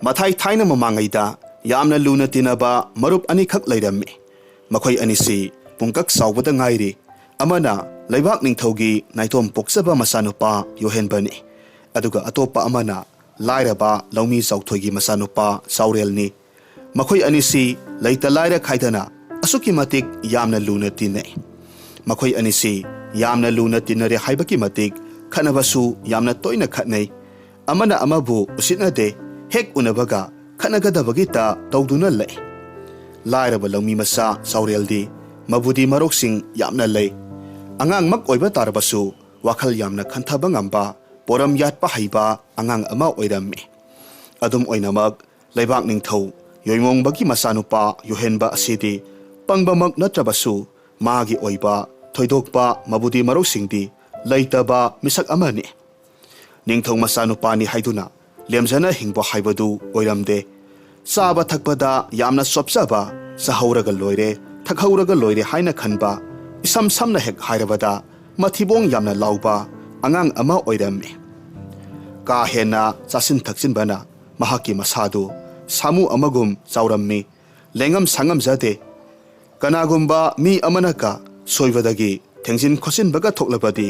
ꯃꯊꯥꯏ ꯊꯥꯏꯅ ꯃꯃꯥꯡꯉꯩꯗ ꯌꯥꯝꯅ ꯂꯨꯅ ꯇꯤꯟꯅꯕ ꯃꯔꯨꯞ ꯑꯅꯤꯈꯛ ꯂꯩꯔꯝꯃꯤ꯫ ꯃꯈꯣꯏ ꯑꯅꯤꯁꯤ ꯄꯨꯡꯀꯛ ꯆꯥꯎꯕꯗ ꯉꯥꯏꯔꯤ꯫ ꯑꯃꯅ ꯂꯩꯕꯥꯛ ꯅꯤꯡꯊꯧꯒꯤ ꯅꯥꯏꯇꯣꯝ ꯄꯣꯛꯆꯕ ꯃꯆꯥꯅꯨꯄꯥ ꯌꯣꯍꯦꯟꯕꯅꯤ, ꯑꯗꯨꯒ ꯑꯇꯣꯞꯄ ꯑꯃꯅ ꯂꯥꯏꯔꯕ ꯂꯧꯃꯤ ꯆꯥꯎꯊꯣꯏꯒꯤ ꯃꯆꯥꯅꯨꯄꯥ ꯆꯥꯎꯔꯦꯜꯅꯤ꯫ ꯃꯈꯣꯏ ꯑꯅꯤꯁꯤ ꯂꯩꯇ ꯂꯥꯏꯔ ꯈꯥꯏꯗꯅ ꯑꯁꯨꯛꯀꯤ ꯃꯇꯤꯛ ꯌꯥꯝꯅ ꯂꯨꯅ ꯇꯤꯟꯅꯩ꯫ ꯃꯈꯣꯏ ꯑꯅꯤꯁꯤ ꯌꯥꯝꯅ ꯂꯨꯅ ꯇꯤꯟꯅꯔꯦ ꯍꯥꯏꯕꯒꯤ ꯃꯇꯤꯛ ꯈꯠꯅꯕꯁꯨ ꯌꯥꯝꯅ ꯇꯣꯏꯅ ꯈꯠꯅꯩ꯫ ꯑꯃꯅ ꯑꯃꯕꯨ ꯎꯁꯤꯠꯅꯗꯦ, ꯍꯦꯛ ꯎꯅꯕꯒ ꯈꯠꯅꯒꯗꯕꯒꯤꯇ ꯇꯧꯗꯨꯅ ꯂꯩ꯫ ꯂꯥꯏꯔꯕ ꯂꯧꯃꯤ ꯃꯆꯥ ꯆꯥꯎꯔꯦꯜꯗꯤ ꯃꯕꯨꯗꯤ ꯃꯔꯧꯁꯤꯡ ꯌꯥꯝꯅ ꯂꯩ꯫ ꯑꯉꯥꯡꯃꯛ ꯑꯣꯏꯕ ꯇꯥꯔꯕꯁꯨ ꯋꯥꯈꯜ ꯌꯥꯝꯅ ꯈꯟꯊꯕ ꯉꯝꯕ, ꯄꯣꯔꯝ ꯌꯥꯠꯄ ꯍꯩꯕ ꯑꯉꯥꯡ ꯑꯃ ꯑꯣꯏꯔꯝꯃꯤ꯫ ꯑꯗꯨꯝ ꯑꯣꯏꯅꯃꯛ ꯂꯩꯕꯥꯛ ꯅꯤꯡꯊꯧ ꯌꯣꯏꯃꯣꯡꯕꯒꯤ ꯃꯆꯥꯅꯨꯄꯥ ꯌꯣꯍꯦꯟꯕ ꯑꯁꯤꯗꯤ ꯄꯪꯕꯃꯛ ꯅꯠꯇ꯭ꯔꯕꯁꯨ ꯃꯥꯒꯤ ꯑꯣꯏꯕ ꯊꯣꯏꯗꯣꯛꯄ ꯃꯕꯨꯗꯤ ꯃꯔꯧꯁꯤꯡꯗꯤ ꯂꯩꯇꯕ ꯃꯤꯁꯛ ꯑꯃꯅꯤ꯫ ꯅꯤꯡꯊꯧ ꯃꯆꯥꯅꯨꯄꯥꯅꯤ ꯍꯥꯏꯗꯨꯅ ꯂꯦꯝꯖꯅ ꯍꯤꯡꯕ ꯍꯥꯏꯕꯗꯨ ꯑꯣꯏꯔꯝꯗꯦ꯫ ꯆꯥꯕ ꯊꯛꯄꯗ ꯌꯥꯝꯅ ꯆꯣꯞꯆꯕ, ꯆꯥꯍꯧꯔꯒ ꯂꯣꯏꯔꯦ, ꯊꯛꯍꯧꯔꯒ ꯂꯣꯏꯔꯦ ꯍꯥꯏꯅ ꯈꯟꯕ, ꯏꯁꯝ ꯁꯝꯅ ꯍꯦꯛ ꯍꯥꯏꯔꯕꯗ ꯃꯊꯤꯕꯣꯡ ꯌꯥꯝꯅ ꯂꯥꯎꯕ ꯑꯉꯥꯡ ꯑꯃ ꯑꯣꯏꯔꯝꯃꯤ꯫ ꯀꯥ ꯍꯦꯟꯅ ꯆꯥꯁꯤꯟ ꯊꯛꯆꯤꯟꯕꯅ ꯃꯍꯥꯛꯀꯤ ꯃꯁꯥꯗꯨ ꯁꯥꯃꯨ ꯑꯃꯒꯨꯝ ꯆꯥꯎꯔꯝꯃꯤ, ꯂꯦꯡꯉꯝ ꯁꯥꯉꯝꯖꯗꯦ꯫ ꯀꯅꯥꯒꯨꯝꯕ ꯃꯤ ꯑꯃꯅꯀ ꯁꯣꯏꯕꯗꯒꯤ ꯊꯦꯡꯖꯤꯟ ꯈꯣꯠꯆꯤꯟꯕꯒ ꯊꯣꯛꯂꯕꯗꯤ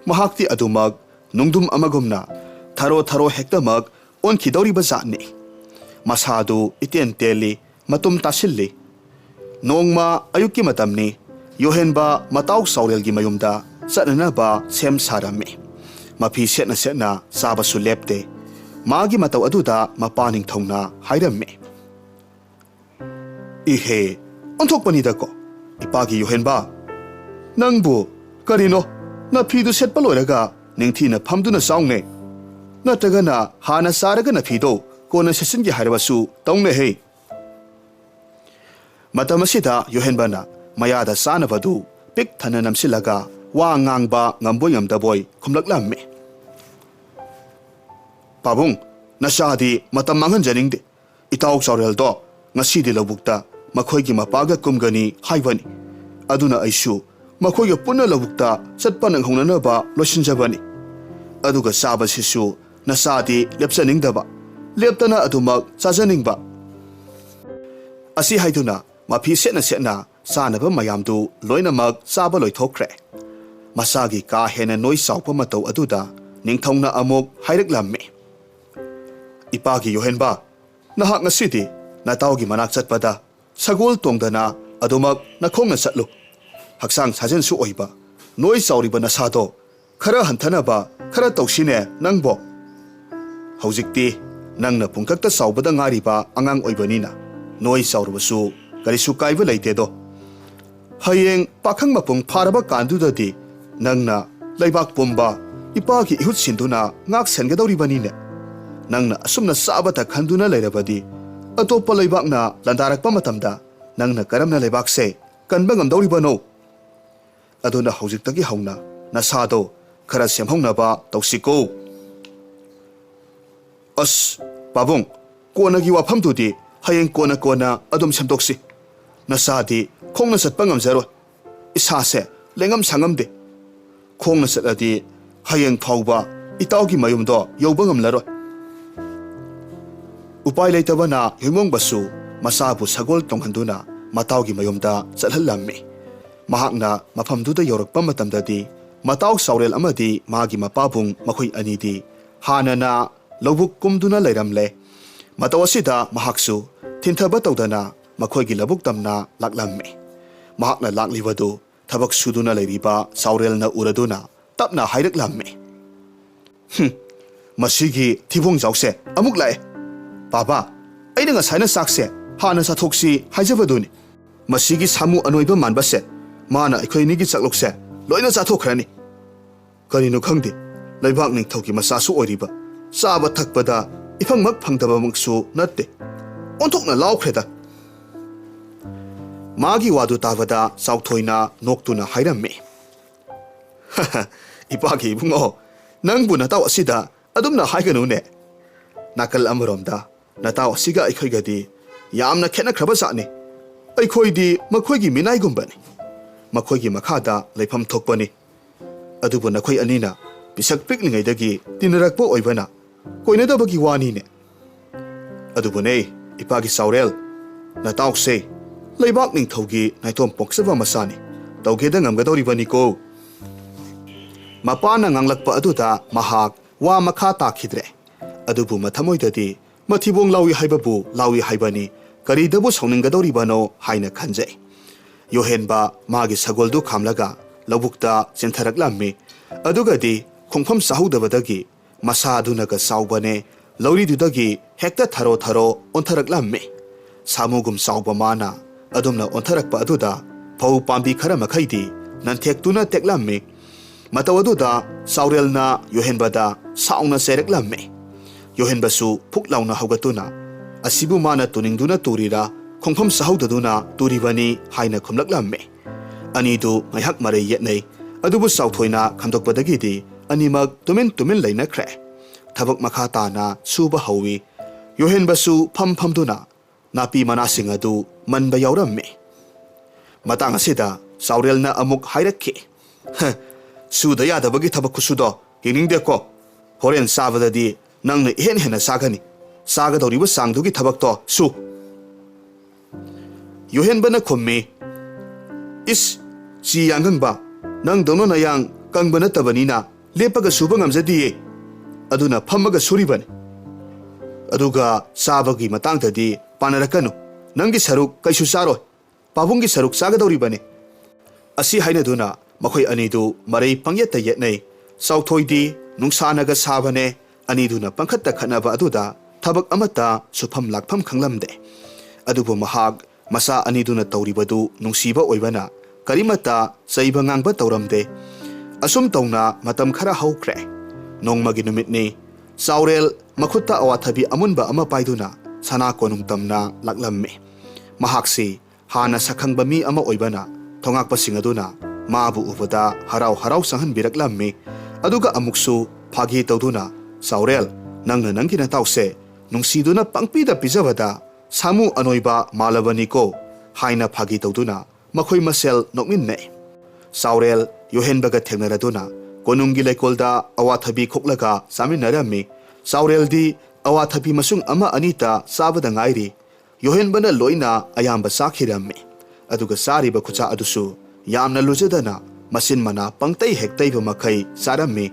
ꯃꯍꯥꯛꯇꯤ ꯑꯗꯨꯃꯛ ꯅꯨꯡꯗꯨꯝ ꯑꯃꯒꯨꯝꯅ ꯊꯔꯣ ꯊꯔꯣ ꯍꯦꯛꯇꯃꯛ ꯑꯣꯟꯈꯤꯗꯧꯔꯤꯕ ꯖꯥꯠꯅꯤ꯫ ꯃꯁꯥꯗꯨ ꯏꯇꯦꯟ ꯇꯦꯜꯂꯤ, ꯃꯇꯨꯝ ꯇꯥꯁꯤꯜꯂꯤ꯫ ꯅꯣꯡꯃ ꯑꯌꯨꯛꯀꯤ ꯃꯇꯝꯅꯤ꯫ ꯌꯣꯍꯦꯟꯕ ꯃꯇꯥꯎ ꯆꯥꯎꯔꯦꯜꯒꯤ ꯃꯌꯨꯝꯗ ꯆꯠꯅꯅꯕ ꯁꯦꯝ ꯁꯥꯔꯝꯃꯤ꯫ ꯃꯐꯤ ꯁꯦꯠꯅ ꯁꯦꯠꯅ ꯆꯥꯕꯁꯨ ꯂꯦꯞꯇꯦ꯫ ꯃꯥꯒꯤ ꯃꯇꯧ ꯑꯗꯨꯗ ꯃꯄꯥ ꯅꯤꯡꯊꯧꯅ ꯍꯥꯏꯔꯝꯃꯤ, "ꯏꯍꯦ, ꯑꯣꯟꯊꯣꯛꯄꯅꯤꯗꯀꯣ ꯏꯄꯥꯒꯤ ꯌꯣꯍꯦꯟꯕ, ꯅꯪꯕꯨ ꯀꯔꯤꯅꯣ ꯅꯐꯤꯗꯨ ꯁꯦꯠꯄ ꯂꯣꯏꯔꯒ ꯅꯤꯡꯊꯤꯅ ꯐꯝꯗꯨꯅ ꯆꯥꯎꯅꯦ, ꯅꯠꯇ꯭ꯔꯒꯅ ꯍꯥꯟꯅ ꯆꯥꯔꯒ ꯅꯐꯤꯗꯣ ꯀꯣꯟꯅ ꯁꯦꯠꯆꯤꯟꯒꯦ ꯍꯥꯏꯔꯕꯁꯨ ꯇꯧꯅꯦꯍꯦ." ꯃꯇꯝ ꯑꯁꯤꯗ ꯌꯣꯍꯦꯟꯕꯅ ꯃꯌꯥꯗ ꯆꯥꯅꯕꯗꯨ ꯄꯤꯛ ꯊꯟꯅ ꯅꯝꯁꯤꯜꯂꯒ ꯋꯥ ꯉꯥꯡꯕ ꯉꯝꯕꯣꯏ ꯉꯝꯗꯕꯣꯏ ꯈꯨꯝꯂꯛꯂꯝꯃꯤ, "ꯄꯥꯕꯨꯡ, ꯅꯆꯥꯗꯤ ꯃꯇꯝ ꯃꯥꯡꯍꯟꯖꯅꯤꯡꯗꯦ꯫ ꯏꯇꯥꯎ ꯆꯥꯎꯔꯦꯜꯗꯣ ꯉꯁꯤꯗꯤ ꯂꯧꯕꯨꯛꯇ ꯃꯈꯣꯏꯒꯤ ꯃꯄꯥꯒ ꯀꯨꯝꯒꯅꯤ ꯍꯥꯏꯕꯅꯤ, ꯑꯗꯨꯅ ꯑꯩꯁꯨ ꯃꯈꯣꯏꯒ ꯄꯨꯟꯅ ꯂꯧꯕꯨꯛꯇ ꯆꯠꯄ ꯅꯪꯍꯧꯅꯅꯕ ꯂꯣꯏꯁꯤꯟꯖꯕꯅꯤ꯫ ꯑꯗꯨꯒ ꯆꯥꯕꯁꯤꯁꯨ ꯅꯆꯥꯗꯤ ꯂꯦꯞꯆꯅꯤꯡꯗꯕ, ꯂꯦꯞꯇꯅ ꯑꯗꯨꯃꯛ ꯆꯥꯖꯅꯤꯡꯕ." ꯑꯁꯤ ꯍꯥꯏꯗꯨꯅ ꯃꯐꯤ ꯁꯦꯠꯅ ꯁꯦꯠꯅ ꯆꯥꯅꯕ ꯃꯌꯥꯝꯗꯨ ꯂꯣꯏꯅꯃꯛ ꯆꯥꯕ ꯂꯣꯏꯊꯣꯛꯈ꯭ꯔꯦ꯫ ꯃꯁꯥꯒꯤ ꯀꯥ ꯍꯦꯟꯅ ꯅꯣꯏ ꯆꯥꯎꯕ ꯃꯇꯧ ꯑꯗꯨꯗ ꯅꯤꯡꯊꯧꯅ ꯑꯃꯨꯛ ꯍꯥꯏꯔꯛꯂꯝꯃꯤ, "ꯏꯄꯥꯒꯤ ꯌꯣꯍꯦꯟꯕ, ꯅꯍꯥꯛ ꯉꯁꯤꯗꯤ ꯅꯇꯥꯎꯒꯤ ꯃꯅꯥꯛ ꯆꯠꯄꯗ ꯁꯒꯣꯜ ꯇꯣꯡꯗꯅ ꯑꯗꯨꯃꯛ ꯅꯈꯣꯡꯅ ꯆꯠꯂꯨ꯫ ꯍꯛꯆꯥꯡ ꯁꯥꯖꯦꯟꯁꯨ ꯑꯣꯏꯕ ꯅꯣꯏ ꯆꯥꯎꯔꯤꯕ ꯅꯁꯥꯗꯣ ꯈꯔ ꯍꯟꯊꯅꯕ ꯈꯔ ꯇꯧꯁꯤꯅꯦ ꯅꯪꯕꯣ꯫ ꯍꯧꯖꯤꯛꯇꯤ ꯅꯪꯅ ꯄꯨꯡꯀꯛꯇ ꯆꯥꯎꯕꯗ ꯉꯥꯏꯔꯤꯕ ꯑꯉꯥꯡ ꯑꯣꯏꯕꯅꯤꯅ ꯅꯣꯏ ꯆꯥꯎꯔꯕꯁꯨ ꯀꯔꯤꯁꯨ ꯀꯥꯏꯕ ꯂꯩꯇꯦꯗꯣ꯫ ꯍꯌꯦꯡ ꯄꯥꯈꯪ ꯃꯄꯨꯡ ꯐꯥꯔꯕ ꯀꯥꯟꯗꯨꯗꯗꯤ ꯅꯪꯅ ꯂꯩꯕꯥꯛ ꯄꯨꯝꯕ ꯏꯄꯥꯒꯤ ꯏꯍꯨꯠ ꯁꯤꯟꯗꯨꯅ ꯉꯥꯛ ꯁꯦꯟꯒꯗꯧꯔꯤꯕꯅꯤꯅꯦ꯫ ꯅꯪꯅ ꯑꯁꯨꯝꯅ ꯆꯥꯕꯇ ꯈꯟꯗꯨꯅ ꯂꯩꯔꯕꯗꯤ ꯑꯇꯣꯞꯄ ꯂꯩꯕꯥꯛꯅ ꯂꯥꯟꯗꯥꯔꯛꯄ ꯃꯇꯝꯗ ꯅꯪꯅ ꯀꯔꯝꯅ ꯂꯩꯕꯥꯛꯁꯦ ꯀꯟꯕ ꯉꯝꯗꯧꯔꯤꯕꯅꯣ? ꯑꯗꯨꯅ ꯍꯧꯖꯤꯛꯇꯒꯤ ꯍꯧꯅ ꯅꯁꯥꯗꯣ ꯈꯔ ꯁꯦꯝꯍꯧꯅꯕ ꯇꯧꯁꯤꯀꯣ." "ꯑꯁ ꯄꯥꯕꯨꯡ, ꯀꯣꯟꯅꯒꯤ ꯋꯥꯐꯝꯗꯨꯗꯤ ꯍꯌꯦꯡ ꯀꯣꯟꯅ ꯑꯗꯨꯝ ꯁꯦꯝꯗꯣꯛꯁꯤ꯫ ꯅꯆꯥꯗꯤ ꯈꯣꯡꯅ ꯆꯠꯄ ꯉꯝꯖꯔꯣꯏ, ꯏꯁꯥꯁꯦ ꯂꯦꯡꯉꯝ ꯁꯥꯉꯝꯗꯦ꯫ ꯈꯣꯡꯅ ꯆꯠꯂꯗꯤ ꯍꯌꯦꯡ ꯐꯥꯎꯕ ꯏꯇꯥꯎꯒꯤ ꯃꯌꯨꯝꯗꯣ ꯌꯧꯕ ꯉꯝꯂꯔꯣꯏ." ꯎꯄꯥꯏ ꯂꯩꯇꯕꯅ ꯌꯣꯏꯃꯣꯡꯕꯁꯨ ꯃꯆꯥꯕꯨ ꯁꯒꯣꯜ ꯇꯣꯡꯍꯟꯗꯨꯅ ꯃꯇꯥꯎꯒꯤ ꯃꯌꯨꯝꯗ ꯆꯠꯍꯜꯂꯝꯃꯤ꯫ ꯃꯍꯥꯛꯅ ꯃꯐꯝꯗꯨꯗ ꯌꯧꯔꯛꯄ ꯃꯇꯝꯗꯗꯤ ꯃꯇꯥꯎ ꯆꯥꯎꯔꯦꯜ ꯑꯃꯗꯤ ꯃꯥꯒꯤ ꯃꯄꯥꯕꯨꯡ ꯃꯈꯣꯏ ꯑꯅꯤꯗꯤ ꯍꯥꯟꯅꯅ ꯂꯧꯕꯨꯛ ꯀꯨꯝꯗꯨꯅ ꯂꯩꯔꯝꯂꯦ꯫ ꯃꯇꯧ ꯑꯁꯤꯗ ꯃꯍꯥꯛꯁꯨ ꯊꯤꯟꯊꯕ ꯇꯧꯗꯅ ꯃꯈꯣꯏꯒꯤ ꯂꯧꯕꯨꯛ ꯇꯝꯅ ꯂꯥꯛꯂꯝꯃꯤ꯫ ꯃꯍꯥꯛꯅ ꯂꯥꯛꯂꯤꯕꯗꯨ ꯊꯕꯛ ꯁꯨꯗꯨꯅ ꯂꯩꯔꯤꯕ ꯆꯥꯎꯔꯦꯜꯅ ꯎꯔꯗꯨꯅ ꯇꯞꯅ ꯍꯥꯏꯔꯛꯂꯝꯃꯤ, "ꯃꯁꯤꯒꯤ ꯊꯤꯕꯣꯡꯖꯥꯎꯁꯦ ꯑꯃꯨꯛ ꯂꯥꯛꯑꯦ꯫ ꯕꯥꯕꯥ, ꯑꯩꯅ ꯉꯁꯥꯏꯅ ꯆꯥꯛꯁꯦ ꯍꯥꯟꯅ ꯆꯥꯊꯣꯛꯁꯤ ꯍꯥꯏꯖꯕꯗꯨꯅꯤ꯫ ꯃꯁꯤꯒꯤ ꯁꯥꯃꯨ ꯑꯅꯣꯏꯕ ꯃꯥꯟꯕꯁꯦ ꯃꯥꯅ ꯑꯩꯈꯣꯏ ꯑꯅꯤꯒꯤ ꯆꯥꯛꯂꯨꯛꯁꯦ ꯂꯣꯏꯅ ꯆꯥꯊꯣꯛꯈ꯭ꯔꯅꯤ꯫ ꯀꯔꯤꯅꯣ ꯈꯪꯗꯦ, ꯂꯩꯕꯥꯛ ꯅꯤꯡꯊꯧꯒꯤ ꯃꯆꯥꯁꯨ ꯑꯣꯏꯔꯤꯕ, ꯆꯥꯕ ꯊꯛꯄꯗ ꯏꯐꯪꯃꯛ ꯐꯪꯗꯕꯃꯛꯁꯨ ꯅꯠꯇꯦ, ꯑꯣꯟꯊꯣꯛꯅ ꯂꯥꯎꯈ꯭ꯔꯦꯗ." ꯃꯥꯒꯤ ꯋꯥꯗꯨ ꯇꯥꯕꯗ ꯆꯥꯎꯊꯣꯏꯅ ꯅꯣꯛꯇꯨꯅ ꯍꯥꯏꯔꯝꯃꯤ, "ꯏꯄꯥꯒꯤ ꯏꯕꯨꯡꯉꯣ, ꯅꯪꯕꯨ ꯅꯇꯥꯎ ꯑꯁꯤꯗ ꯑꯗꯨꯝꯅ ꯍꯥꯏꯒꯅꯨꯅꯦ꯫ ꯅꯥꯀꯜ ꯑꯃꯔꯣꯝꯗ ꯅꯇꯥꯎ ꯑꯁꯤꯒ ꯑꯩꯈꯣꯏꯒꯗꯤ ꯌꯥꯝꯅ ꯈꯦꯠꯅꯈ꯭ꯔꯕ ꯖꯥꯠꯅꯤ꯫ ꯑꯩꯈꯣꯏꯗꯤ ꯃꯈꯣꯏꯒꯤ ꯃꯤꯅꯥꯏꯒꯨꯝꯕꯅꯤ, ꯃꯈꯣꯏꯒꯤ ꯃꯈꯥꯗ ꯂꯩꯐꯝ ꯊꯣꯛꯄꯅꯤ꯫ ꯑꯗꯨꯕꯨ ꯅꯈꯣꯏ ꯑꯅꯤꯅ ꯄꯤꯁꯛ ꯄꯤꯛꯂꯤꯉꯩꯗꯒꯤ ꯇꯤꯟꯅꯔꯛꯄ ꯑꯣꯏꯕꯅ ꯀꯣꯏꯅꯗꯕꯒꯤ ꯋꯥꯅꯤꯅꯦ꯫ ꯑꯗꯨꯕꯨꯅꯦ ꯏꯄꯥꯒꯤ ꯁꯥꯎꯔꯦꯜ ꯅꯇꯥꯎꯁꯦ ꯂꯩꯕꯥꯛ ꯅꯤꯡꯊꯧꯒꯤ ꯅꯥꯏꯇꯣꯝ ꯄꯣꯛꯆꯕ ꯃꯆꯥꯅꯤ ꯇꯧꯒꯦꯗ ꯉꯝꯒꯗꯧꯔꯤꯕꯅꯤꯀꯣ ꯃꯄꯥꯅ ꯉꯥꯡꯂꯛꯄ ꯑꯗꯨꯗ ꯃꯍꯥꯛ ꯋꯥ ꯃꯈꯥ ꯇꯥꯈꯤꯗ꯭ꯔꯦ ꯑꯗꯨꯕꯨ ꯃꯊꯃꯣꯏꯗꯗꯤ ꯃꯊꯤꯕꯣꯡ ꯂꯥꯎꯏ ꯍꯥꯏꯕꯕꯨ ꯂꯥꯎꯏ ꯍꯥꯏꯕꯅꯤ ꯀꯔꯤꯗꯕꯨ ꯁꯥꯎꯅꯤꯡꯒꯗꯧꯔꯤꯕꯅꯣ ꯍꯥꯏꯅ ꯈꯟꯖꯩ ꯌꯣꯍꯦꯟꯕ ꯃꯥꯒꯤ ꯁꯒꯣꯜꯗꯨ ꯈꯥꯝꯂꯒ ꯂꯧꯕꯨꯛꯇ ꯆꯦꯟꯊꯔꯛꯂꯝꯃꯤ ꯑꯗꯨꯒꯗꯤ ꯈꯣꯡꯐꯝ ꯆꯥꯍꯧꯗꯕꯗꯒꯤ ꯃꯁꯥꯗꯨꯅꯒ ꯆꯥꯎꯕꯅꯦ ꯂꯧꯔꯤꯗꯨꯗꯒꯤ ꯍꯦꯛꯇ ꯊꯔꯣ ꯊꯔꯣ ꯑꯣꯟꯊꯔꯛꯂꯝꯃꯤ ꯁꯥꯃꯨꯒꯨꯝ ꯆꯥꯎꯕ ꯃꯥꯅ ꯑꯗꯨꯝꯅ ꯑꯣꯟꯊꯔꯛꯄ ꯑꯗꯨꯗ ꯐꯧ ꯄꯥꯝꯕꯤ ꯈꯔ ꯃꯈꯩꯗꯤ ꯅꯟꯊꯦꯛꯇꯨꯅ ꯇꯦꯛꯂꯝꯃꯤ ꯃꯇꯧ ꯑꯗꯨꯗ ꯁꯥꯎꯔꯦꯜꯅ ꯌꯣꯍꯦꯟꯕꯗ ꯁꯥꯎꯅ ꯆꯩꯔꯛꯂꯝꯃꯤ ꯌꯣꯍꯦꯟꯕꯁꯨ ꯐꯨꯛ ꯂꯥꯎꯅ ꯍꯧꯒꯠꯇꯨꯅ ꯑꯁꯤꯕꯨ ꯃꯥꯅ ꯇꯨꯅꯤꯡꯗꯨꯅ ꯇꯨꯔꯤꯔꯥ ꯈꯣꯡꯐꯝ ꯆꯥꯍꯧꯗꯗꯨꯅ ꯇꯨꯔꯤꯕꯅꯤ ꯍꯥꯏꯅ ꯈꯨꯝꯂꯛꯂꯝꯃꯤ ꯑꯅꯤꯗꯨ ꯉꯥꯏꯍꯥꯛ ꯃꯔꯩ ꯌꯦꯠꯅꯩ ꯑꯗꯨꯕꯨ ꯆꯥꯎꯊꯣꯏꯅ ꯈꯪꯗꯣꯛꯄꯗꯒꯤꯗꯤ ꯑꯅꯤꯃꯛ ꯇꯨꯃꯤꯟ ꯇꯨꯃꯤꯟ ꯂꯩꯅꯈ꯭ꯔꯦ ꯊꯕꯛ ꯃꯈꯥ ꯇꯥꯅ ꯁꯨꯕ ꯍꯧꯋꯤ ꯌꯣꯍꯦꯟꯕꯁꯨ ꯐꯝꯗꯨꯅ ꯅꯥꯄꯤ ꯃꯅꯥꯁꯤꯡ ꯑꯗꯨ ꯃꯟꯕ ꯌꯥꯎꯔꯝꯃꯤ ꯃꯇꯥꯡ ꯑꯁꯤꯗ ꯁꯥꯎꯔꯦꯜꯅ ꯑꯃꯨꯛ ꯍꯥꯏꯔꯛꯈꯤ ꯁꯨꯗ ꯌꯥꯗꯕꯒꯤ ꯊꯕꯛ ꯈꯨꯁꯨꯗꯣ ꯌꯦꯡꯅꯤꯡꯗꯦꯀꯣ ꯍꯣꯔꯦꯟ ꯆꯥꯕꯗꯗꯤ ꯅꯪꯅ ꯏꯍꯦꯟ ꯍꯦꯟꯅ ꯆꯥꯒꯅꯤ ꯆꯥꯒꯗꯧꯔꯤꯕ ꯆꯥꯡꯗꯨꯒꯤ ꯊꯕꯛꯇꯣ ꯁꯨ ꯌꯣꯍꯦꯟꯕꯅ ꯈꯨꯝꯃꯤ ꯏꯁ ꯆꯤ ꯌꯥꯡꯒꯪꯕ ꯅꯪꯗꯧꯅ ꯅꯌꯥꯡ ꯀꯪꯕ ꯅꯠꯇꯕꯅꯤꯅ ꯂꯦꯞꯄꯒ ꯁꯨꯕ ꯉꯝꯖꯗꯤꯌꯦ ꯑꯗꯨꯅ ꯐꯝꯃꯒ ꯁꯨꯔꯤꯕꯅꯤ ꯑꯗꯨꯒ ꯆꯥꯕꯒꯤ ꯃꯇꯥꯡꯗꯗꯤ ꯄꯥꯅꯔꯛꯀꯅꯨ ꯅꯪꯒꯤ ꯁꯔꯨꯛ ꯀꯩꯁꯨ ꯆꯥꯔꯣꯏ ꯄꯥꯕꯨꯡꯒꯤ ꯁꯔꯨꯛ ꯆꯥꯒꯗꯧꯔꯤꯕꯅꯤ ꯑꯁꯤ ꯍꯥꯏꯅꯗꯨꯅ ꯃꯈꯣꯏ ꯑꯅꯤꯗꯨ ꯃꯔꯩ ꯄꯪꯌꯦꯠꯇ ꯌꯦꯠꯅꯩ ꯆꯥꯎꯊꯣꯏꯗꯤ ꯅꯨꯡꯁꯥꯅꯒ ꯁꯥꯕꯅꯦ ꯑꯅꯤꯗꯨꯅ ꯄꯪꯈꯠꯇ ꯈꯠꯅꯕ ꯑꯗꯨꯗ ꯊꯕꯛ ꯑꯃꯠꯇ ꯁꯨꯐꯝ ꯂꯥꯛꯐꯝ ꯈꯪꯂꯝꯗꯦ ꯑꯗꯨꯕꯨ ꯃꯍꯥꯛ ꯃꯆꯥ ꯑꯅꯤꯗꯨꯅ ꯇꯧꯔꯤꯕꯗꯨ ꯅꯨꯡꯁꯤꯕ ꯑꯣꯏꯕꯅ ꯀꯔꯤꯃꯠꯇ ꯆꯩꯕ ꯉꯥꯡꯕ ꯇꯧꯔꯝꯗꯦ ꯑꯁꯨꯝ ꯇꯧꯅ ꯃꯇꯝ ꯈꯔ ꯍꯧꯈ꯭ꯔꯦ ꯅꯣꯡꯃꯒꯤ ꯅꯨꯃꯤꯠꯅꯤ ꯁꯥꯎꯔꯦꯜ ꯃꯈꯨꯠꯇ ꯑꯋꯥꯊꯕꯤ ꯑꯃꯨꯟꯕ ꯑꯃ ꯄꯥꯏꯗꯨꯅ ꯁꯅꯥ ꯀꯣꯅꯨꯡ ꯇꯝꯅ ꯂꯥꯛꯂꯝꯃꯤ ꯃꯍꯥꯛꯁꯤ ꯍꯥꯟꯅ ꯁꯛꯈꯪꯕ ꯃꯤ ꯑꯃ ꯑꯣꯏꯕꯅ ꯊꯣꯉꯥꯛꯄꯁꯤꯡ ꯑꯗꯨꯅ ꯃꯥꯕꯨ ꯎꯕꯗ ꯍꯔꯥꯎ ꯍꯔꯥꯎ ꯆꯪꯍꯟꯕꯤꯔꯛꯂꯝꯃꯤ ꯑꯗꯨꯒ ꯑꯃꯨꯛꯁꯨ ꯐꯥꯒꯤ ꯇꯧꯗꯨꯅ ꯁꯥꯎꯔꯦꯜ ꯅꯪꯅ ꯅꯪꯒꯤ ꯅꯇꯥꯎꯁꯦ ꯅꯨꯡꯁꯤꯗꯨꯅ ꯄꯪꯄꯤꯗ ꯄꯤꯖꯕꯗ ꯁꯥꯃꯨ ꯑꯅꯣꯏꯕ ꯃꯥꯜꯂꯕꯅꯤꯀꯣ ꯍꯥꯏꯅ ꯐꯥꯒꯤ ꯇꯧꯗꯨꯅ ꯃꯈꯣꯏ ꯃꯁꯦꯜ ꯅꯣꯛꯃꯤꯟꯅꯩ ꯁꯥꯎꯔꯦꯜ ꯌꯣꯍꯦꯟꯕꯒ ꯊꯦꯡꯅꯔꯗꯨꯅ ꯀꯣꯅꯨꯡꯒꯤ ꯂꯩꯀꯣꯜꯗ ꯑꯋꯥꯊꯕꯤ ꯈꯣꯛꯂꯒ ꯆꯥꯃꯤꯟꯅꯔꯝꯃꯤ ꯁꯥꯎꯔꯦꯜꯗꯤ ꯑꯋꯥꯊꯕꯤ ꯃꯁꯨꯡ ꯑꯃ ꯑꯅꯤꯇ ꯆꯥꯕꯗ ꯉꯥꯏꯔꯤ ꯌꯣꯍꯦꯟꯕꯅ ꯂꯣꯏꯅ ꯑꯌꯥꯝꯕ ꯆꯥꯈꯤꯔꯝꯃꯤ ꯑꯗꯨꯒ ꯆꯥꯔꯤꯕ ꯈꯨꯆꯥ ꯑꯗꯨꯁꯨ ꯌꯥꯝꯅ ꯂꯨꯖꯗꯅ ꯃꯆꯤꯟ ꯃꯅꯥ ꯄꯪꯇꯩ ꯍꯦꯛ ꯇꯩꯕ ꯃꯈꯩ ꯆꯥꯔꯝꯃꯤ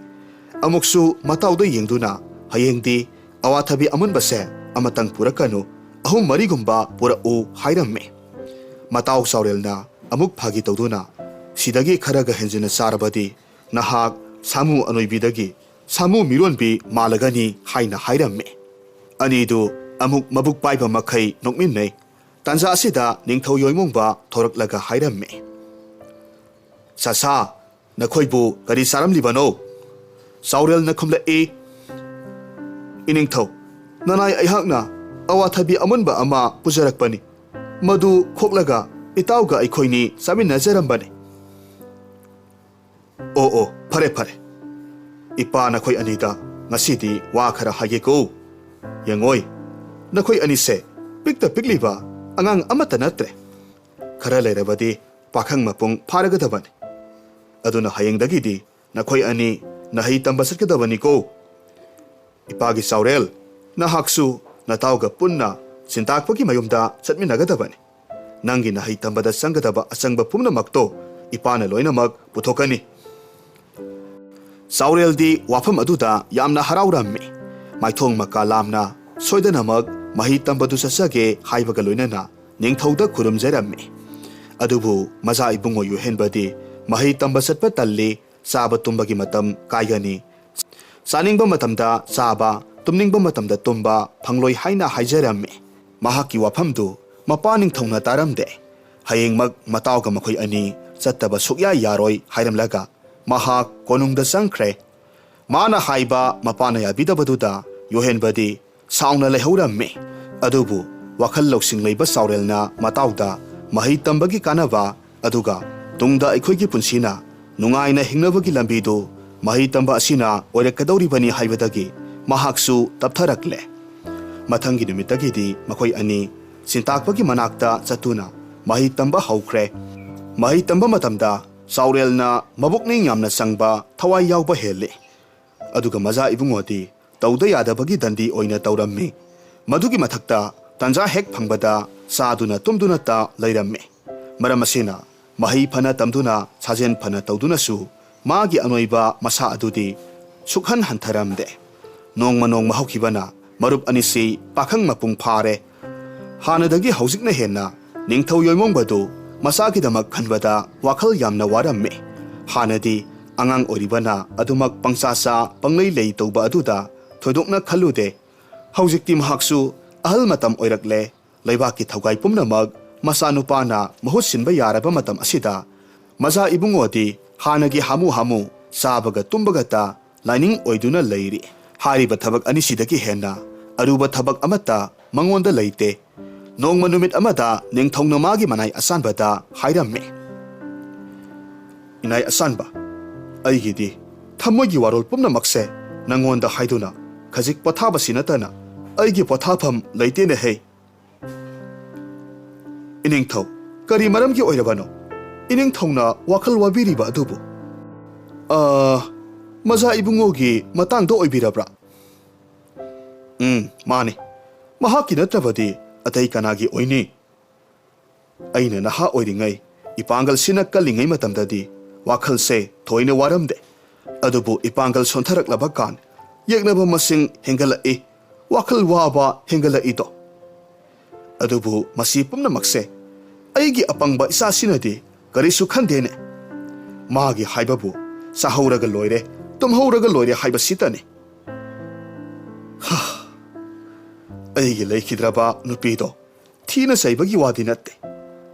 ꯑꯃꯨꯛꯁꯨ ꯃꯇꯥꯎꯗ ꯌꯦꯡꯗꯨꯅ ꯍꯌꯦꯡꯗꯤ ꯑꯋꯥꯊꯕꯤ ꯑꯃꯨꯟꯕꯁꯦ ꯑꯃꯇꯪ ꯄꯨꯔꯛꯀꯅꯨ 3-4 ꯄꯨꯔꯛꯎ ꯍꯥꯏꯔꯝꯃꯤ ꯃꯇꯥꯎ ꯁꯥꯎꯔꯦꯜꯅ ꯑꯃꯨꯛ ꯐꯥꯒꯤ ꯇꯧꯗꯨꯅ ꯁꯤꯗꯒꯤ ꯈꯔꯒ ꯍꯦꯟꯖꯤꯟꯅ ꯆꯥꯔꯕꯗꯤ ꯅꯍꯥꯛ ꯁꯥꯃꯨ ꯑꯅꯣꯏꯕꯤꯗꯒꯤ ꯁꯥꯃꯨ ꯃꯤꯔꯣꯟꯕꯤ ꯃꯥꯜꯂꯒꯅꯤ ꯍꯥꯏꯅ ꯍꯥꯏꯔꯝꯃꯤ ꯑꯅꯤꯗꯨ ꯑꯃꯨꯛ ꯃꯕꯨꯛ ꯄꯥꯏꯕ ꯃꯈꯩ ꯅꯣꯛꯃꯤꯟꯅꯩ ꯇꯥꯟꯖꯥ ꯑꯁꯤꯗ ꯅꯤꯡꯊꯧ ꯌꯣꯏꯃꯣꯡꯕ ꯊꯣꯔꯛꯂꯒ ꯍꯥꯏꯔꯝꯃꯤ ꯆꯥꯁꯥ ꯅꯈꯣꯏꯕꯨ ꯀꯔꯤ ꯆꯥꯔꯝꯂꯤꯕꯅꯣ ꯁꯥꯎꯔꯦꯜꯅ ꯈꯨꯝꯂꯛꯏ ꯏꯅꯤꯡꯊꯧ ꯅꯅꯥꯏ ꯑꯩꯍꯥꯛꯅ ꯑꯋꯥꯊꯕꯤ ꯑꯃꯨꯟꯕ ꯑꯃ ꯄꯨꯖꯔꯛꯄꯅꯤ ꯃꯗꯨ ꯈꯣꯛꯂꯒ ꯏꯇꯥꯎꯒ ꯑꯩꯈꯣꯏꯅꯤ ꯆꯥꯃꯤꯟꯅꯖꯔꯝꯕꯅꯤ ꯑꯣ ꯐꯔꯦ ꯐꯔꯦ ꯏꯄꯥ ꯅꯈꯣꯏ ꯑꯅꯤꯗ ꯉꯁꯤꯗꯤ ꯋꯥ ꯈꯔ ꯍꯥꯏꯒꯦꯀꯣ ꯌꯦꯡꯉꯣꯏ ꯅꯈꯣꯏ ꯑꯅꯤꯁꯦ ꯄꯤꯛꯇ ꯄꯤꯛꯂꯤꯕ ꯑꯉꯥꯡ ꯑꯃꯠꯇ ꯅꯠꯇ꯭ꯔꯦ ꯈꯔ ꯂꯩꯔꯕꯗꯤ ꯄꯥꯈꯪ ꯃꯄꯨꯡ ꯐꯥꯔꯒꯗꯕꯅꯤ ꯑꯗꯨꯅ ꯍꯌꯦꯡꯗꯒꯤꯗꯤ ꯅꯈꯣꯏ ꯑꯅꯤ ꯅꯍꯩ ꯇꯝꯕ ꯆꯠꯀꯗꯕꯅꯤꯀꯣ ꯏꯄꯥꯒꯤ ꯁꯥꯎꯔꯦꯜ ꯅꯍꯥꯛꯁꯨ ꯅꯇꯥꯎꯒ ꯄꯨꯟꯅ ꯆꯤꯟꯇꯥꯛꯄꯒꯤ ꯃꯌꯨꯝꯗ ꯆꯠꯃꯤꯟꯅꯒꯗꯕꯅꯤ ꯅꯪꯒꯤ ꯅꯍꯩ ꯇꯝꯕꯗ ꯆꯪꯒꯗꯕ ꯑꯆꯪꯕ ꯄꯨꯝꯅꯃꯛꯇꯣ ꯏꯄꯥꯅ ꯂꯣꯏꯅꯃꯛ ꯄꯨꯊꯣꯛꯀꯅꯤ ꯁꯥꯎꯔꯦꯜꯗꯤ ꯋꯥꯐꯝ ꯑꯗꯨꯗ ꯌꯥꯝꯅ ꯍꯔꯥꯎꯔꯝꯃꯤ ꯃꯥꯏꯊꯣꯡ ꯃꯀꯥ ꯂꯥꯝꯅ ꯁꯣꯏꯗꯅꯃꯛ ꯃꯍꯩ ꯇꯝꯕꯗꯨ ꯆꯠꯆꯒꯦ ꯍꯥꯏꯕꯒ ꯂꯣꯏꯅꯅ ꯅꯤꯡꯊꯧꯗ ꯈꯨꯔꯨꯝꯖꯔꯝꯃꯤ ꯑꯗꯨꯕꯨ ꯃꯆꯥ ꯏꯕꯨꯡꯉꯣ ꯌꯣꯍꯦꯟꯕꯗꯤ ꯃꯍꯩ ꯇꯝꯕ ꯆꯠꯄ ꯇꯜꯂꯤ ꯆꯥꯕ ꯇꯨꯝꯕꯒꯤ ꯃꯇꯝ ꯀꯥꯏꯒꯅꯤ ꯆꯥꯅꯤꯡꯕ ꯃꯇꯝꯗ ꯆꯥꯕ ꯇꯨꯝꯅꯤꯡꯕ ꯃꯇꯝꯗ ꯇꯨꯝꯕ ꯐꯪꯂꯣꯏ ꯍꯥꯏꯅ ꯍꯥꯏꯖꯔꯝꯃꯤ ꯃꯍꯥꯛꯀꯤ ꯋꯥꯐꯝꯗꯨ ꯃꯄꯥ ꯅꯤꯡꯊꯧꯅ ꯇꯥꯔꯝꯗꯦ ꯍꯌꯦꯡꯃꯛ ꯃꯇꯥꯎꯒ ꯃꯈꯣꯏ ꯑꯅꯤ ꯆꯠꯇꯕ ꯁꯨꯛꯌꯥ ꯌꯥꯔꯣꯏ ꯍꯥꯏꯔꯝꯂꯒ ꯃꯍꯥꯛ ꯀꯣꯅꯨꯡꯗ ꯆꯪꯈ꯭ꯔꯦ ꯃꯥꯅ ꯍꯥꯏꯕ ꯃꯄꯥꯅ ꯌꯥꯕꯤꯗꯕꯗꯨꯗ ꯌꯣꯍꯦꯟꯕꯗꯤ ꯁꯥꯎꯅ ꯂꯩꯍꯧꯔꯝꯃꯤ ꯑꯗꯨꯕꯨ ꯋꯥꯈꯜ ꯂꯧꯁꯤꯡ ꯂꯩꯕ ꯁꯥꯎꯔꯦꯜꯅ ꯃꯇꯥꯎꯗ ꯃꯍꯩ ꯇꯝꯕꯒꯤ ꯀꯥꯟꯅꯕ ꯑꯗꯨꯒ ꯇꯨꯡꯗ ꯑꯩꯈꯣꯏꯒꯤ ꯄꯨꯟꯁꯤꯅ ꯅꯨꯡꯉꯥꯏꯅ ꯍꯤꯡꯅꯕꯒꯤ ꯂꯝꯕꯤꯗꯨ ꯃꯍꯩ ꯇꯝꯕ ꯑꯁꯤꯅ ꯑꯣꯏꯔꯛꯀꯗꯧꯔꯤꯕꯅꯤ ꯍꯥꯏꯕꯗꯒꯤ ꯃꯍꯥꯛꯁꯨ ꯇꯞꯊꯔꯛꯂꯦ ꯃꯊꯪꯒꯤ ꯅꯨꯃꯤꯠꯇꯒꯤꯗꯤ ꯃꯈꯣꯏ ꯑꯅꯤ ꯆꯤꯟꯇꯥꯛꯄꯒꯤ ꯃꯅꯥꯛꯇ ꯆꯠꯇꯨꯅ ꯃꯍꯩ ꯇꯝꯕ ꯍꯧꯈ꯭ꯔꯦ ꯃꯍꯩ ꯇꯝꯕ ꯃꯇꯝꯗ ꯁꯥꯎꯔꯦꯜꯅ ꯃꯕꯨꯛꯅꯤꯡ ꯌꯥꯝꯅ ꯆꯪꯕ ꯊꯋꯥꯏ ꯌꯥꯎꯕ ꯍꯦꯜꯂꯤ ꯑꯗꯨꯒ ꯃꯆꯥ ꯏꯕꯨꯡꯉꯣꯗꯤ ꯇꯧꯗ ꯌꯥꯗꯕꯒꯤ ꯗꯟꯗꯤ ꯑꯣꯏꯅ ꯇꯧꯔꯝꯃꯤ ꯃꯗꯨꯒꯤ ꯃꯊꯛꯇ ꯇꯥꯟꯖꯥ ꯍꯦꯛ ꯐꯪꯕꯗ ꯆꯥꯗꯨꯅ ꯇꯨꯝꯗꯨꯅꯇ ꯂꯩꯔꯝꯃꯤ꯫ ꯃꯔꯝ ꯑꯁꯤꯅ ꯃꯍꯩ ꯐꯅ ꯇꯝꯗꯨꯅ ꯁꯥꯖꯦꯜ ꯐꯅ ꯇꯧꯗꯨꯅꯁꯨ ꯃꯥꯒꯤ ꯑꯅꯣꯏꯕ ꯃꯁꯥ ꯑꯗꯨꯗꯤ ꯁꯨꯛꯍꯟ ꯍꯟꯊꯔꯝꯗꯦ꯫ ꯅꯣꯡꯃ ꯅꯣꯡꯃ ꯍꯧꯈꯤꯕꯅ ꯃꯔꯨꯞ ꯑꯅꯤꯁꯤ ꯄꯥꯈꯪ ꯃꯄꯨꯡ ꯐꯥꯔꯦ꯫ ꯍꯥꯟꯅꯗꯒꯤ ꯍꯧꯖꯤꯛꯅ ꯍꯦꯟꯅ ꯅꯤꯡꯊꯧ ꯌꯣꯏꯃꯣꯡꯕꯗꯨ ꯃꯆꯥꯒꯤꯗꯃꯛ ꯈꯟꯕꯗ ꯋꯥꯈꯜ ꯌꯥꯝꯅ ꯋꯥꯔꯝꯃꯤ꯫ ꯍꯥꯟꯅꯗꯤ ꯑꯉꯥꯡ ꯑꯣꯏꯔꯤꯕꯅ ꯑꯗꯨꯃꯛ ꯄꯪꯆꯥ ꯄꯪꯂꯩ ꯂꯩ ꯇꯧꯕ ꯑꯗꯨꯗ ꯊꯣꯏꯗꯣꯛꯅ ꯈꯜꯂꯨꯗꯦ꯫ ꯍꯧꯖꯤꯛꯇꯤ ꯃꯍꯥꯛꯁꯨ ꯑꯍꯜ ꯃꯇꯝ ꯑꯣꯏꯔꯛꯂꯦ꯫ ꯂꯩꯕꯥꯛꯀꯤ ꯊꯧꯒꯥꯏ ꯄꯨꯝꯅꯃꯛ ꯃꯆꯥꯅꯨꯄꯥꯅ ꯃꯍꯨꯠ ꯁꯤꯟꯕ ꯌꯥꯔꯕ ꯃꯇꯝ ꯑꯁꯤꯗ ꯃꯆꯥ ꯏꯕꯨꯡꯉꯣꯗꯤ ꯍꯥꯟꯅꯒꯤ ꯍꯥꯃꯨ ꯆꯥꯕꯒ ꯇꯨꯝꯕꯒꯇ ꯂꯥꯏꯅꯤꯡ ꯑꯣꯏꯗꯨꯅ ꯂꯩꯔꯤ꯫ ꯍꯥꯏꯔꯤꯕ ꯊꯕꯛ ꯑꯅꯤꯁꯤꯗꯒꯤ ꯍꯦꯟꯅ ꯑꯔꯨꯕ ꯊꯕꯛ ꯑꯃꯠꯇ ꯃꯉꯣꯟꯗ ꯂꯩꯇꯦ꯫ ꯅꯣꯡꯃ ꯅꯨꯃꯤꯠ ꯑꯃꯗ ꯅꯤꯡꯊꯧꯅ ꯃꯥꯒꯤ ꯃꯅꯥꯏ ꯑꯁꯥꯟꯕꯗ ꯍꯥꯏꯔꯝꯃꯤ, "ꯏꯅꯥꯏ ꯑꯁꯥꯟꯕ, ꯑꯩꯒꯤꯗꯤ ꯊꯃꯣꯏꯒꯤ ꯋꯥꯔꯣꯜ ꯄꯨꯝꯅꯃꯛꯁꯦ ꯅꯉꯣꯟꯗ ꯍꯥꯏꯗꯨꯅ ꯈꯖꯤꯛ ꯄꯣꯊꯥꯕꯁꯤ ꯅꯠꯇꯅ ꯑꯩꯒꯤ ꯄꯣꯊꯥꯐꯝ ꯂꯩꯇꯦꯅꯦꯍꯦ꯫ ꯏꯅꯤꯡꯊꯧ, ꯀꯔꯤ ꯃꯔꯝꯒꯤ ꯑꯣꯏꯔꯕꯅꯣ ꯏꯅꯤꯡꯊꯧꯅ ꯋꯥꯈꯜ ꯋꯥꯕꯤꯔꯤꯕ ꯑꯗꯨꯕꯨ?" "ꯃꯆꯥ ꯏꯕꯨꯡꯉꯣꯒꯤ ꯃꯇꯥꯡꯗ ꯑꯣꯏꯕꯤꯔꯕ꯭ꯔꯥ?" "ꯃꯥꯅꯤ, ꯃꯍꯥꯛꯀꯤ ꯅꯠꯇ꯭ꯔꯕꯗꯤ ꯑꯇꯩ ꯀꯅꯥꯒꯤ ꯑꯣꯏꯅꯤ? ꯑꯩꯅ ꯅꯍꯥ ꯑꯣꯏꯔꯤꯉꯩ ꯏꯄꯥꯡꯒꯜꯁꯤꯅ ꯀꯜꯂꯤꯉꯩ ꯃꯇꯝꯗꯗꯤ ꯋꯥꯈꯜꯁꯦ ꯊꯣꯏꯅ ꯋꯥꯔꯝꯗꯦ꯫ ꯑꯗꯨꯕꯨ ꯏꯄꯥꯡꯒꯜ ꯁꯣꯟꯊꯔꯛꯂꯕ ꯀꯥꯟ ꯌꯦꯛꯅꯕ ꯃꯁꯤꯡ ꯍꯦꯟꯒꯠꯂꯛꯏ, ꯋꯥꯈꯜ ꯋꯥꯕ ꯍꯦꯟꯒꯠꯂꯛꯏꯗꯣ꯫ ꯑꯗꯨꯕꯨ ꯃꯁꯤ ꯄꯨꯝꯅꯃꯛꯁꯦ ꯑꯩꯒꯤ ꯑꯄꯪꯕ ꯏꯆꯥꯁꯤꯅꯗꯤ ꯀꯔꯤꯁꯨ ꯈꯟꯗꯦꯅꯦ꯫ ꯃꯥꯒꯤ ꯍꯥꯏꯕꯕꯨ ꯆꯥꯍꯧꯔꯒ ꯂꯣꯏꯔꯦ, ꯇꯨꯝꯍꯧꯔꯒ ꯂꯣꯏꯔꯦ ꯍꯥꯏꯕꯁꯤꯇꯅꯤ꯫ ꯑꯩꯒꯤ ꯂꯩꯈꯤꯗ꯭ꯔꯕ ꯅꯨꯄꯤꯗꯣ ꯊꯤꯅ ꯆꯩꯕꯒꯤ ꯋꯥꯗꯤ ꯅꯠꯇꯦ,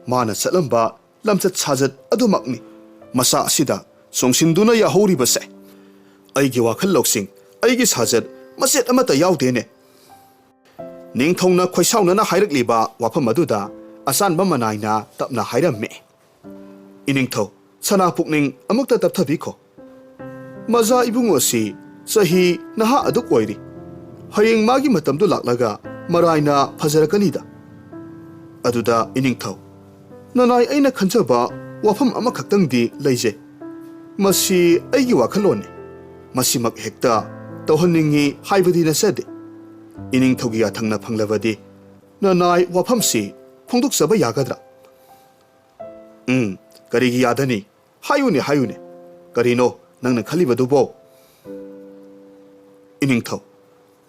ꯃꯥꯅ ꯆꯠꯂꯝꯕ ꯂꯝꯆꯠ ꯁꯥꯖꯠ ꯑꯗꯨꯃꯛꯅꯤ ꯃꯆꯥ ꯑꯁꯤꯗ ꯆꯣꯡꯁꯤꯟꯗꯨꯅ ꯌꯥꯍꯧꯔꯤꯕꯁꯦ꯫ ꯑꯩꯒꯤ ꯋꯥꯈꯜ ꯂꯧꯁꯤꯡ, ꯑꯩꯒꯤ ꯁꯥꯖꯠ ꯃꯆꯦꯠ ꯑꯃꯠꯇ ꯌꯥꯎꯗꯦꯅꯦ." ꯅꯤꯡꯊꯧꯅ ꯈꯣꯏꯁꯥꯎꯅꯅ ꯍꯥꯏꯔꯛꯂꯤꯕ ꯋꯥꯐꯝ ꯑꯗꯨꯗ ꯑꯆꯥꯟꯕ ꯃꯅꯥꯏꯅ ꯇꯞꯅ ꯍꯥꯏꯔꯝꯃꯤ, "ꯏꯅꯤꯡꯊꯧ, ꯁꯅꯥ ꯄꯨꯛꯅꯤꯡ ꯑꯃꯨꯛꯇ ꯇꯞꯊꯕꯤꯈꯣ꯫ ꯃꯆꯥ ꯏꯕꯨꯡꯉꯣ ꯑꯁꯤ ꯆꯍꯤ ꯅꯍꯥ ꯑꯗꯨꯛ ꯑꯣꯏꯔꯤ꯫ ꯍꯌꯦꯡ ꯃꯥꯒꯤ ꯃꯇꯝꯗꯨ ꯂꯥꯛꯂꯒ ꯃꯔꯥꯏꯅ ꯐꯖꯔꯛꯀꯅꯤꯗ꯫ ꯑꯗꯨꯗ ꯏꯅꯤꯡꯊꯧ, ꯅꯅꯥꯏ ꯑꯩꯅ ꯈꯟꯖꯕ ꯋꯥꯐꯝ ꯑꯃꯈꯛꯇꯪꯗꯤ ꯂꯩꯖꯩ꯫ ꯃꯁꯤ ꯑꯩꯒꯤ ꯋꯥꯈꯜꯂꯣꯟꯅꯤ, ꯃꯁꯤꯃꯛ ꯍꯦꯛꯇ ꯇꯧꯍꯟꯅꯤꯡꯉꯤ ꯍꯥꯏꯕꯗꯤ ꯅꯠꯆꯗꯦ꯫ ꯏꯅꯤꯡꯊꯧꯒꯤ ꯌꯥꯊꯪꯅ ꯐꯪꯂꯕꯗꯤ ꯅꯅꯥꯏ ꯋꯥꯐꯝꯁꯤ ꯐꯣꯡꯗꯣꯛꯆꯕ ꯌꯥꯒꯗ꯭ꯔꯥ?" "ꯀꯔꯤꯒꯤ ꯌꯥꯗꯅꯤ? ꯍꯥꯏꯌꯨꯅꯦ, ꯀꯔꯤꯅꯣ ꯅꯪꯅ ꯈꯜꯂꯤꯕꯗꯨꯕꯣ?" "ꯏꯅꯤꯡꯊꯧ,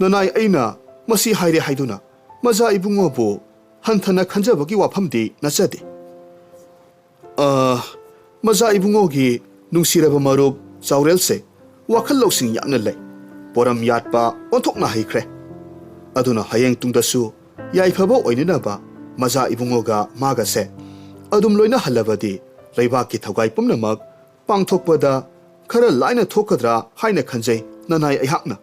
ꯅꯅꯥꯏ ꯑꯩꯅ ꯃꯁꯤ ꯍꯥꯏꯔꯦ ꯍꯥꯏꯗꯨꯅ ꯃꯆꯥ ꯏꯕꯨꯡꯉꯣꯕꯨ ꯍꯟꯊꯅ ꯈꯟꯖꯕꯒꯤ ꯋꯥꯐꯝꯗꯤ ꯅꯠꯆꯗꯦ꯫ ꯃꯆꯥ ꯏꯕꯨꯡꯉꯣꯒꯤ ꯅꯨꯡꯁꯤꯔꯕ ꯃꯔꯨꯞ ꯆꯥꯎꯔꯦꯜꯁꯦ ꯋꯥꯈꯜ ꯂꯧꯁꯤꯡ ꯌꯥꯝꯅ ꯂꯩ, ꯄꯣꯔꯝ ꯌꯥꯠꯄ ꯑꯣꯟꯊꯣꯛꯅ ꯍꯩꯈ꯭ꯔꯦ꯫ ꯑꯗꯨꯅ ꯍꯌꯦꯡ ꯇꯨꯡꯗꯁꯨ ꯌꯥꯏꯐꯕ ꯑꯣꯏꯅꯅꯕ ꯃꯆꯥ ꯏꯕꯨꯡꯉꯣꯒ ꯃꯥꯒꯁꯦ ꯑꯗꯨꯝ ꯂꯣꯏꯅꯍꯜꯂꯕꯗꯤ ꯂꯩꯕꯥꯛꯀꯤ ꯊꯧꯒꯥꯏ ꯄꯨꯝꯅꯃꯛ ꯄꯥꯡꯊꯣꯛꯄꯗ ꯈꯔ ꯂꯥꯏꯅ ꯊꯣꯛꯀꯗ꯭ꯔꯥ ꯍꯥꯏꯅ ꯈꯟꯖꯩ ꯅꯅꯥꯏ ꯑꯩꯍꯥꯛꯅ."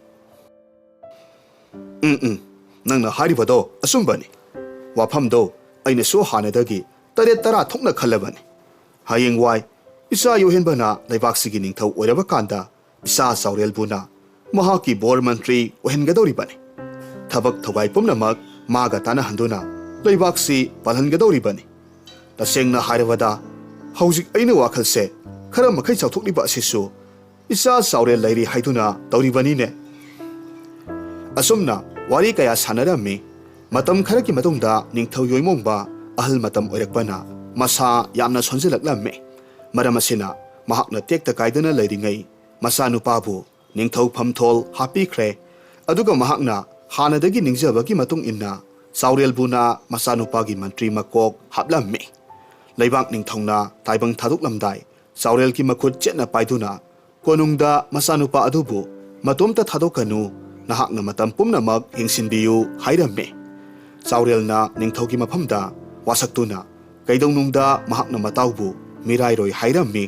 "ꯅꯪꯅ ꯍꯥꯏꯔꯤꯕꯗꯣ ꯑꯆꯨꯝꯕꯅꯤ꯫ ꯋꯥꯐꯝꯗꯣ ꯑꯩꯅꯁꯨ ꯍꯥꯟꯅꯗꯒꯤ ꯇꯔꯦꯠ ꯇꯔꯥ ꯊꯣꯛꯅ ꯈꯜꯂꯕꯅꯤ꯫ ꯍꯌꯦꯡꯋꯥꯏ ꯏꯆꯥ ꯌꯣꯍꯦꯟꯕꯅ ꯂꯩꯕꯥꯛꯁꯤꯒꯤ ꯅꯤꯡꯊꯧ ꯑꯣꯏꯔꯕ ꯀꯥꯟꯗ ꯏꯆꯥ ꯆꯥꯎꯔꯦꯜꯕꯨꯅ ꯃꯍꯥꯛꯀꯤ ꯕꯣꯔ ꯃꯟꯇ꯭ꯔꯤ ꯑꯣꯏꯍꯟꯒꯗꯧꯔꯤꯕꯅꯤ꯫ ꯊꯕꯛ ꯊꯧꯒꯥꯏ ꯄꯨꯝꯅꯃꯛ ꯃꯥꯒ ꯇꯥꯟꯅꯍꯟꯗꯨꯅ ꯂꯩꯕꯥꯛꯁꯤ ꯄꯥꯜꯍꯟꯒꯗꯧꯔꯤꯕꯅꯤ꯫ ꯇꯁꯦꯡꯅ ꯍꯥꯏꯔꯕꯗ ꯍꯧꯖꯤꯛ ꯑꯩꯅ ꯋꯥꯈꯜꯁꯦ ꯈꯔ ꯃꯈꯩ ꯆꯥꯎꯊꯣꯛꯂꯤꯕ ꯑꯁꯤꯁꯨ ꯏꯆꯥ ꯆꯥꯎꯔꯦꯜ ꯂꯩꯔꯤ ꯍꯥꯏꯗꯨꯅ ꯇꯧꯔꯤꯕꯅꯤꯅꯦ." ꯑꯁꯨꯝꯅ ꯋꯥꯔꯤ ꯀꯌꯥ ꯁꯥꯟꯅꯔꯝꯃꯤ꯫ ꯃꯇꯝ ꯈꯔꯒꯤ ꯃꯇꯨꯡꯗ ꯅꯤꯡꯊꯧ ꯌꯣꯏꯃꯣꯡꯕ ꯑꯍꯜ ꯃꯇꯝ ꯑꯣꯏꯔꯛꯄꯅ ꯃꯁꯥ ꯌꯥꯝꯅ ꯁꯣꯟꯖꯜꯂꯛꯂꯝꯃꯤ꯫ ꯃꯔꯝ ꯑꯁꯤꯅ ꯃꯍꯥꯛꯅ ꯇꯦꯛꯇ ꯀꯥꯏꯗꯅ ꯂꯩꯔꯤꯉꯩ ꯃꯆꯥꯅꯨꯄꯥꯕꯨ ꯅꯤꯡꯊꯧ ꯐꯝꯊꯣꯜ ꯍꯥꯞꯄꯤꯈ꯭ꯔꯦ꯫ ꯑꯗꯨꯒ ꯃꯍꯥꯛꯅ ꯍꯥꯟꯅꯗꯒꯤ ꯅꯤꯡꯖꯕꯒꯤ ꯃꯇꯨꯡ ꯏꯟꯅ ꯆꯥꯎꯔꯦꯜꯕꯨꯅ ꯃꯆꯥꯅꯨꯄꯥꯒꯤ ꯃꯟꯇ꯭ꯔꯤ ꯃꯀꯣꯛ ꯍꯥꯞꯂꯝꯃꯤ꯫ ꯂꯩꯕꯥꯛ ꯅꯤꯡꯊꯧꯅ ꯇꯥꯏꯕꯪ ꯊꯥꯗꯣꯛꯂꯝꯗꯥꯏ ꯆꯥꯎꯔꯦꯜꯒꯤ ꯃꯈꯨꯠ ꯆꯦꯠꯅ ꯄꯥꯏꯗꯨꯅ ꯀꯣꯅꯨꯡꯗ ꯃꯆꯥꯅꯨꯄꯥ ꯑꯗꯨꯕꯨ ꯃꯇꯣꯝꯇ ꯊꯥꯗꯣꯛꯀꯅꯨ, ꯅꯍꯥꯛꯅ ꯃꯇꯝ ꯄꯨꯝꯅꯃꯛ ꯌꯦꯡꯁꯤꯟꯕꯤꯌꯨ ꯍꯥꯏꯔꯝꯃꯤ꯫ ꯆꯥꯎꯔꯦꯜꯅ ꯅꯤꯡꯊꯧꯒꯤ ꯃꯐꯝꯗ ꯋꯥꯁꯛꯇꯨꯅ ꯀꯩꯗꯧꯅꯨꯡꯗ ꯃꯍꯥꯛꯅ ꯃꯇꯥꯎꯕꯨ ꯃꯤꯔꯥꯏꯔꯣꯏ ꯍꯥꯏꯔꯝꯃꯤ꯫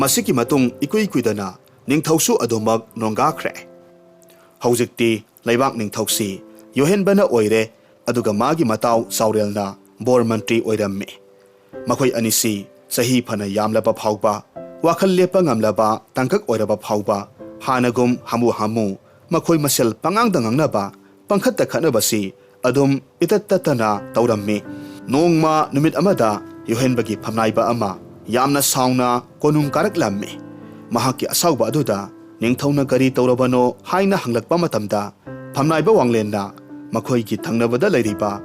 ꯃꯁꯤꯒꯤ ꯃꯇꯨꯡ ꯏꯀꯨꯏ ꯀꯨꯏꯗꯅ ꯅꯤꯡꯊꯧꯁꯨ ꯑꯗꯨꯃꯛ ꯅꯣꯡꯒꯥꯈ꯭ꯔꯦ꯫ ꯍꯧꯖꯤꯛꯇꯤ ꯂꯩꯕꯥꯛ ꯅꯤꯡꯊꯧꯁꯤ ꯌꯣꯍꯦꯟꯕꯅ ꯑꯣꯏꯔꯦ, ꯑꯗꯨꯒ ꯃꯥꯒꯤ ꯃꯇꯥꯎ ꯆꯥꯎꯔꯦꯜꯅ ꯕꯣꯔ ꯃꯟꯇ꯭ꯔꯤ ꯑꯣꯏꯔꯝꯃꯤ꯫ ꯃꯈꯣꯏ ꯑꯅꯤꯁꯤ ꯆꯍꯤ ꯐꯅ ꯌꯥꯝꯂꯕ ꯐꯥꯎꯕ, ꯋꯥꯈꯜ ꯂꯦꯞꯄ ꯉꯝꯂꯕ ꯇꯥꯡꯀꯛ ꯑꯣꯏꯔꯕ ꯐꯥꯎꯕ ꯍꯥꯟꯅꯒꯨꯝ ꯍꯥꯃꯨ ꯃꯈꯣꯏ ꯃꯁꯦꯜ ꯄꯉꯥꯡꯗ ꯉꯥꯡꯅꯕ, ꯄꯪꯈꯠꯇ ꯈꯠꯅꯕꯁꯤ ꯑꯗꯨꯝ ꯏꯇꯠ ꯇꯠꯇꯅ ꯇꯧꯔꯝꯃꯤ꯫ ꯅꯣꯡꯃ ꯅꯨꯃꯤꯠ ꯑꯃꯗ ꯌꯣꯍꯦꯟꯕꯒꯤ ꯐꯝꯅꯥꯏꯕ ꯑꯃ ꯌꯥꯝꯅ ꯁꯥꯎꯅ ꯀꯣꯅꯨꯡ ꯀꯥꯔꯛꯂꯝꯃꯤ꯫ ꯃꯍꯥꯛꯀꯤ ꯑꯁꯥꯎꯕ ꯑꯗꯨꯗ ꯅꯤꯡꯊꯧꯅ ꯀꯔꯤ ꯇꯧꯔꯕꯅꯣ ꯍꯥꯏꯅ ꯍꯪꯂꯛꯄ ꯃꯇꯝꯗ ꯐꯝꯅꯥꯏꯕ ꯋꯥꯡꯂꯦꯟꯅ ꯃꯈꯣꯏꯒꯤ ꯊꯪꯅꯕꯗ ꯂꯩꯔꯤꯕ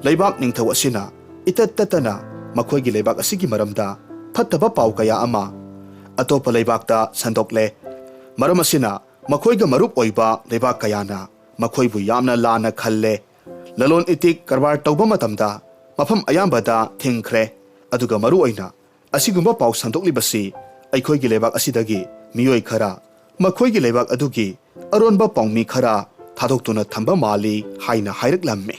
ꯂꯩꯕꯥꯛ ꯅꯤꯡꯊꯧ ꯑꯁꯤꯅ ꯏꯇꯠ ꯇꯠꯇꯅ ꯃꯈꯣꯏꯒꯤ ꯂꯩꯕꯥꯛ ꯑꯁꯤꯒꯤ ꯃꯔꯝꯗ ꯐꯠꯇꯕ ꯄꯥꯎ ꯀꯌꯥ ꯑꯃ ꯑꯇꯣꯞꯄ ꯂꯩꯕꯥꯛꯇ ꯁꯟꯗꯣꯛꯂꯦ꯫ ꯃꯔꯝ ꯑꯁꯤꯅ ꯃꯈꯣꯏꯒ ꯃꯔꯨꯞ ꯑꯣꯏꯕ ꯂꯩꯕꯥꯛ ꯀꯌꯥꯅ ꯃꯈꯣꯏꯕꯨ ꯌꯥꯝꯅ ꯂꯥꯟꯅ ꯈꯜꯂꯦ꯫ ꯂꯂꯣꯟ ꯏꯇꯤꯛ ꯀꯔꯕꯥꯔ ꯇꯧꯕ ꯃꯇꯝꯗ ꯃꯐꯝ ꯑꯌꯥꯝꯕꯗ ꯊꯤꯡꯈ꯭ꯔꯦ꯫ ꯑꯗꯨꯒ ꯃꯔꯨꯑꯣꯏꯅ ꯑꯁꯤꯒꯨꯝꯕ ꯄꯥꯎ ꯁꯟꯗꯣꯛꯂꯤꯕꯁꯤ ꯑꯩꯈꯣꯏꯒꯤ ꯂꯩꯕꯥꯛ ꯑꯁꯤꯗꯒꯤ ꯃꯤꯑꯣꯏ ꯈꯔ ꯃꯈꯣꯏꯒꯤ ꯂꯩꯕꯥꯛ ꯑꯗꯨꯒꯤ ꯑꯔꯣꯟꯕ ꯄꯥꯎꯃꯤ ꯈꯔ ꯊꯥꯗꯣꯛꯇꯨꯅ ꯊꯝꯕ ꯃꯥꯜꯂꯤ ꯍꯥꯏꯅ ꯍꯥꯏꯔꯛꯂꯝꯃꯤ꯫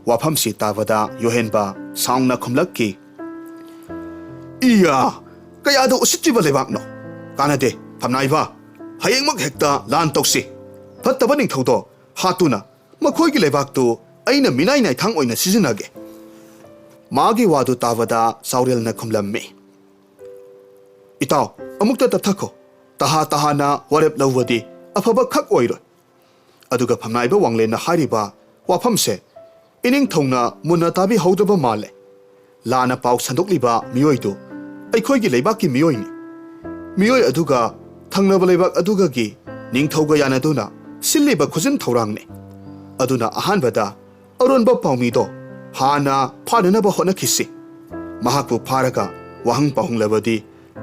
ꯋꯥꯐꯝꯁꯤ ꯇꯥꯕꯗ ꯌꯣꯍꯦꯟꯕ ꯁꯥꯎꯅ ꯈꯨꯝꯂꯛꯈꯤ, "ꯏꯌꯥ, ꯀꯌꯥꯗ ꯎꯁꯤꯠꯇ꯭ꯔꯤꯕ ꯂꯩꯕꯥꯛꯅꯣ! ꯀꯥꯟꯅꯗꯦ ꯐꯝꯅꯥꯏꯕ, ꯍꯌꯦꯡꯃꯛ ꯍꯦꯛꯇ ꯂꯥꯟ ꯇꯧꯁꯤ꯫ ꯐꯠꯇꯕ ꯅꯤꯡꯊꯧꯗꯣ ꯍꯥꯠꯇꯨꯅ ꯃꯈꯣꯏꯒꯤ ꯂꯩꯕꯥꯛꯇꯨ ꯑꯩꯅ ꯃꯤꯅꯥꯏ ꯅꯥꯏꯊꯥꯡ ꯑꯣꯏꯅ ꯁꯤꯖꯤꯟꯅꯒꯦ"꯫ ꯃꯥꯒꯤ ꯋꯥꯗꯨ ꯇꯥꯕꯗ ꯆꯥꯎꯔꯦꯜꯅ ꯈꯨꯝꯂꯝꯃꯤ, "ꯏꯇꯥꯎ, ꯑꯃꯨꯛꯇ ꯇꯞꯊꯈꯣ꯫ ꯇꯍꯥꯅ ꯋꯥꯔꯦꯞ ꯂꯧꯕꯗꯤ ꯑꯐꯕ ꯈꯛ ꯑꯣꯏꯔꯣꯏ"꯫ ꯑꯗꯨꯒ ꯐꯝꯅꯥꯏꯕ ꯋꯥꯡꯂꯦꯟꯅ ꯍꯥꯏꯔꯤꯕ ꯋꯥꯐꯝꯁꯦ ꯏꯅꯤꯡꯊꯧꯅ ꯃꯨꯟꯅ ꯇꯥꯕꯤꯍꯧꯗ꯭ꯔꯕ ꯃꯥꯜꯂꯦ꯫ ꯂꯥꯟꯅ ꯄꯥꯎ ꯁꯟꯗꯣꯛꯂꯤꯕ ꯃꯤꯑꯣꯏꯗꯨ ꯑꯩꯈꯣꯏꯒꯤ ꯂꯩꯕꯥꯛꯀꯤ ꯃꯤꯑꯣꯏꯅꯤ꯫ ꯃꯤꯑꯣꯏ ꯑꯗꯨꯒ ꯊꯪꯅꯕ ꯂꯩꯕꯥꯛ ꯑꯗꯨꯒꯒꯤ ꯅꯤꯡꯊꯧꯒ ꯌꯥꯅꯗꯨꯅ ꯁꯤꯜꯂꯤꯕ ꯈꯨꯖꯤꯟ ꯊꯧꯔꯥꯡꯅꯤ꯫ ꯑꯗꯨꯅ ꯑꯍꯥꯟꯕꯗ ꯑꯔꯣꯟꯕ ꯄꯥꯎꯃꯤꯗꯣ ꯍꯥꯟꯅ ꯐꯥꯅꯅꯕ ꯍꯣꯠꯅꯈꯤꯁꯤ꯫ ꯃꯍꯥꯛꯄꯨ ꯐꯥꯔꯒ ꯋꯥꯍꯪ ꯄꯥꯎꯍꯪꯂꯕꯗꯤ